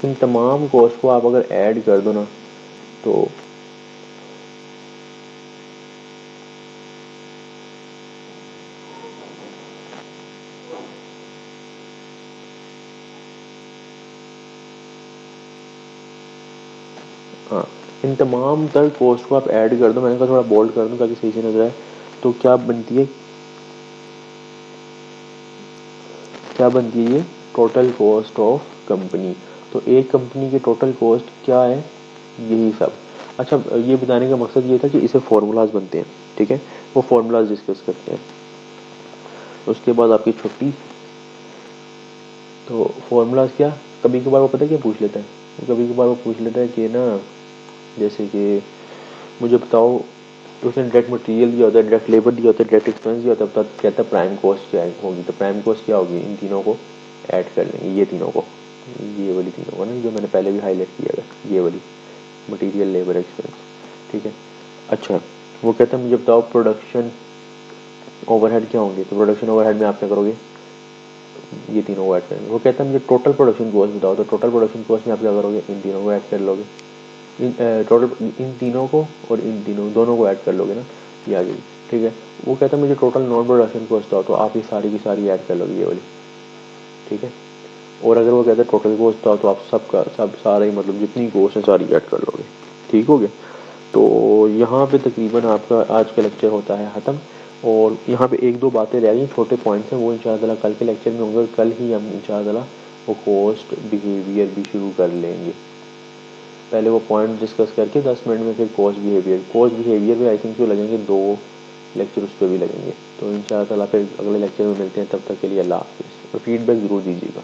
इन तमाम कॉस्ट को आप अगर ऐड कर दो ना तो हाँ, इन तमाम तर कॉस्ट को आप ऐड कर दो, मैंने कहा थोड़ा बोल्ड कर दूं ताकि सही से नजर आए। तो क्या बनती है, क्या बनती है ये टोटल कॉस्ट ऑफ कंपनी। तो एक कंपनी की टोटल कॉस्ट क्या है, यही सब। अच्छा, ये बताने का मकसद ये था कि इसे फॉर्मूलाज बनते हैं, ठीक है, वो फॉर्मूलाज डिस्कस करते हैं। उसके बाद आपकी छुट्टी। तो फॉर्मूलाज क्या, कभी कभार वो पता है क्या पूछ लेता है, कभी कभार वो पूछ लेता है कि ना, जैसे कि मुझे बताओ, उसने डायरेक्ट मटेरियल दिया होता है, डायरेक्ट लेबर दिया होता है, डायरेक्ट एक्सपेंस दिया होता है, तब कहता है प्राइम कॉस्ट क्या होगी। तो प्राइम कॉस्ट क्या होगी, इन तीनों को ऐड कर लेंगे, ये तीनों को, ये वाली तीनों को ना, जो मैंने पहले भी हाईलाइट किया था, ये वाली मटेरियल लेबर एक्सपेंस, ठीक है। अच्छा, वो कहता है मुझे बताओ प्रोडक्शन ओवरहेड क्या होंगे। तो प्रोडक्शन ओवरहेड में आप क्या करोगे, ये तीनों को ऐड करेंगे। वो कहता है मुझे टोटल प्रोडक्शन कॉस्ट बताओ। तो टोटल प्रोडक्शन कॉस्ट में आप क्या करोगे, इन तीनों को ऐड कर लोगे, टोटल इन तीनों को और इन तीनों दोनों को ऐड कर लोगे ना, ये आ गई, ठीक है। वो कहता है मुझे टोटल नॉन प्रोडक्शन कॉस्ट बताओ। तो आप ये सारी की सारी ऐड कर लोगे, ये वाली, ठीक है। और अगर वो कहता है टोटल कॉस्ट बताओ, तो आप सबका सब सारे मतलब जितनी कॉस्ट है सारी ऐड कर लोगे, ठीक हो गया। तो यहाँ पे तकरीबन आपका आज का लेक्चर होता है ख़त्म। और यहाँ पे एक दो बातें रह गई, छोटे पॉइंट्स हैं, वो इंशाअल्लाह कल के लेक्चर में होंगे। और कल ही हम इंशाअल्लाह वो कॉस्ट बिहेवियर भी शुरू कर लेंगे। पहले वो पॉइंट डिस्कस करके 10 मिनट में फिर कॉस्ट बिहेवियर में आई थिंक जो लगेंगे 2 लेक्चर उस पर भी लगेंगे। तो इंशाअल्लाह फिर अगले लेक्चर में मिलते हैं, तब तक के लिए अल्लाह हाफिज़। और फीडबैक ज़रूर दीजिएगा।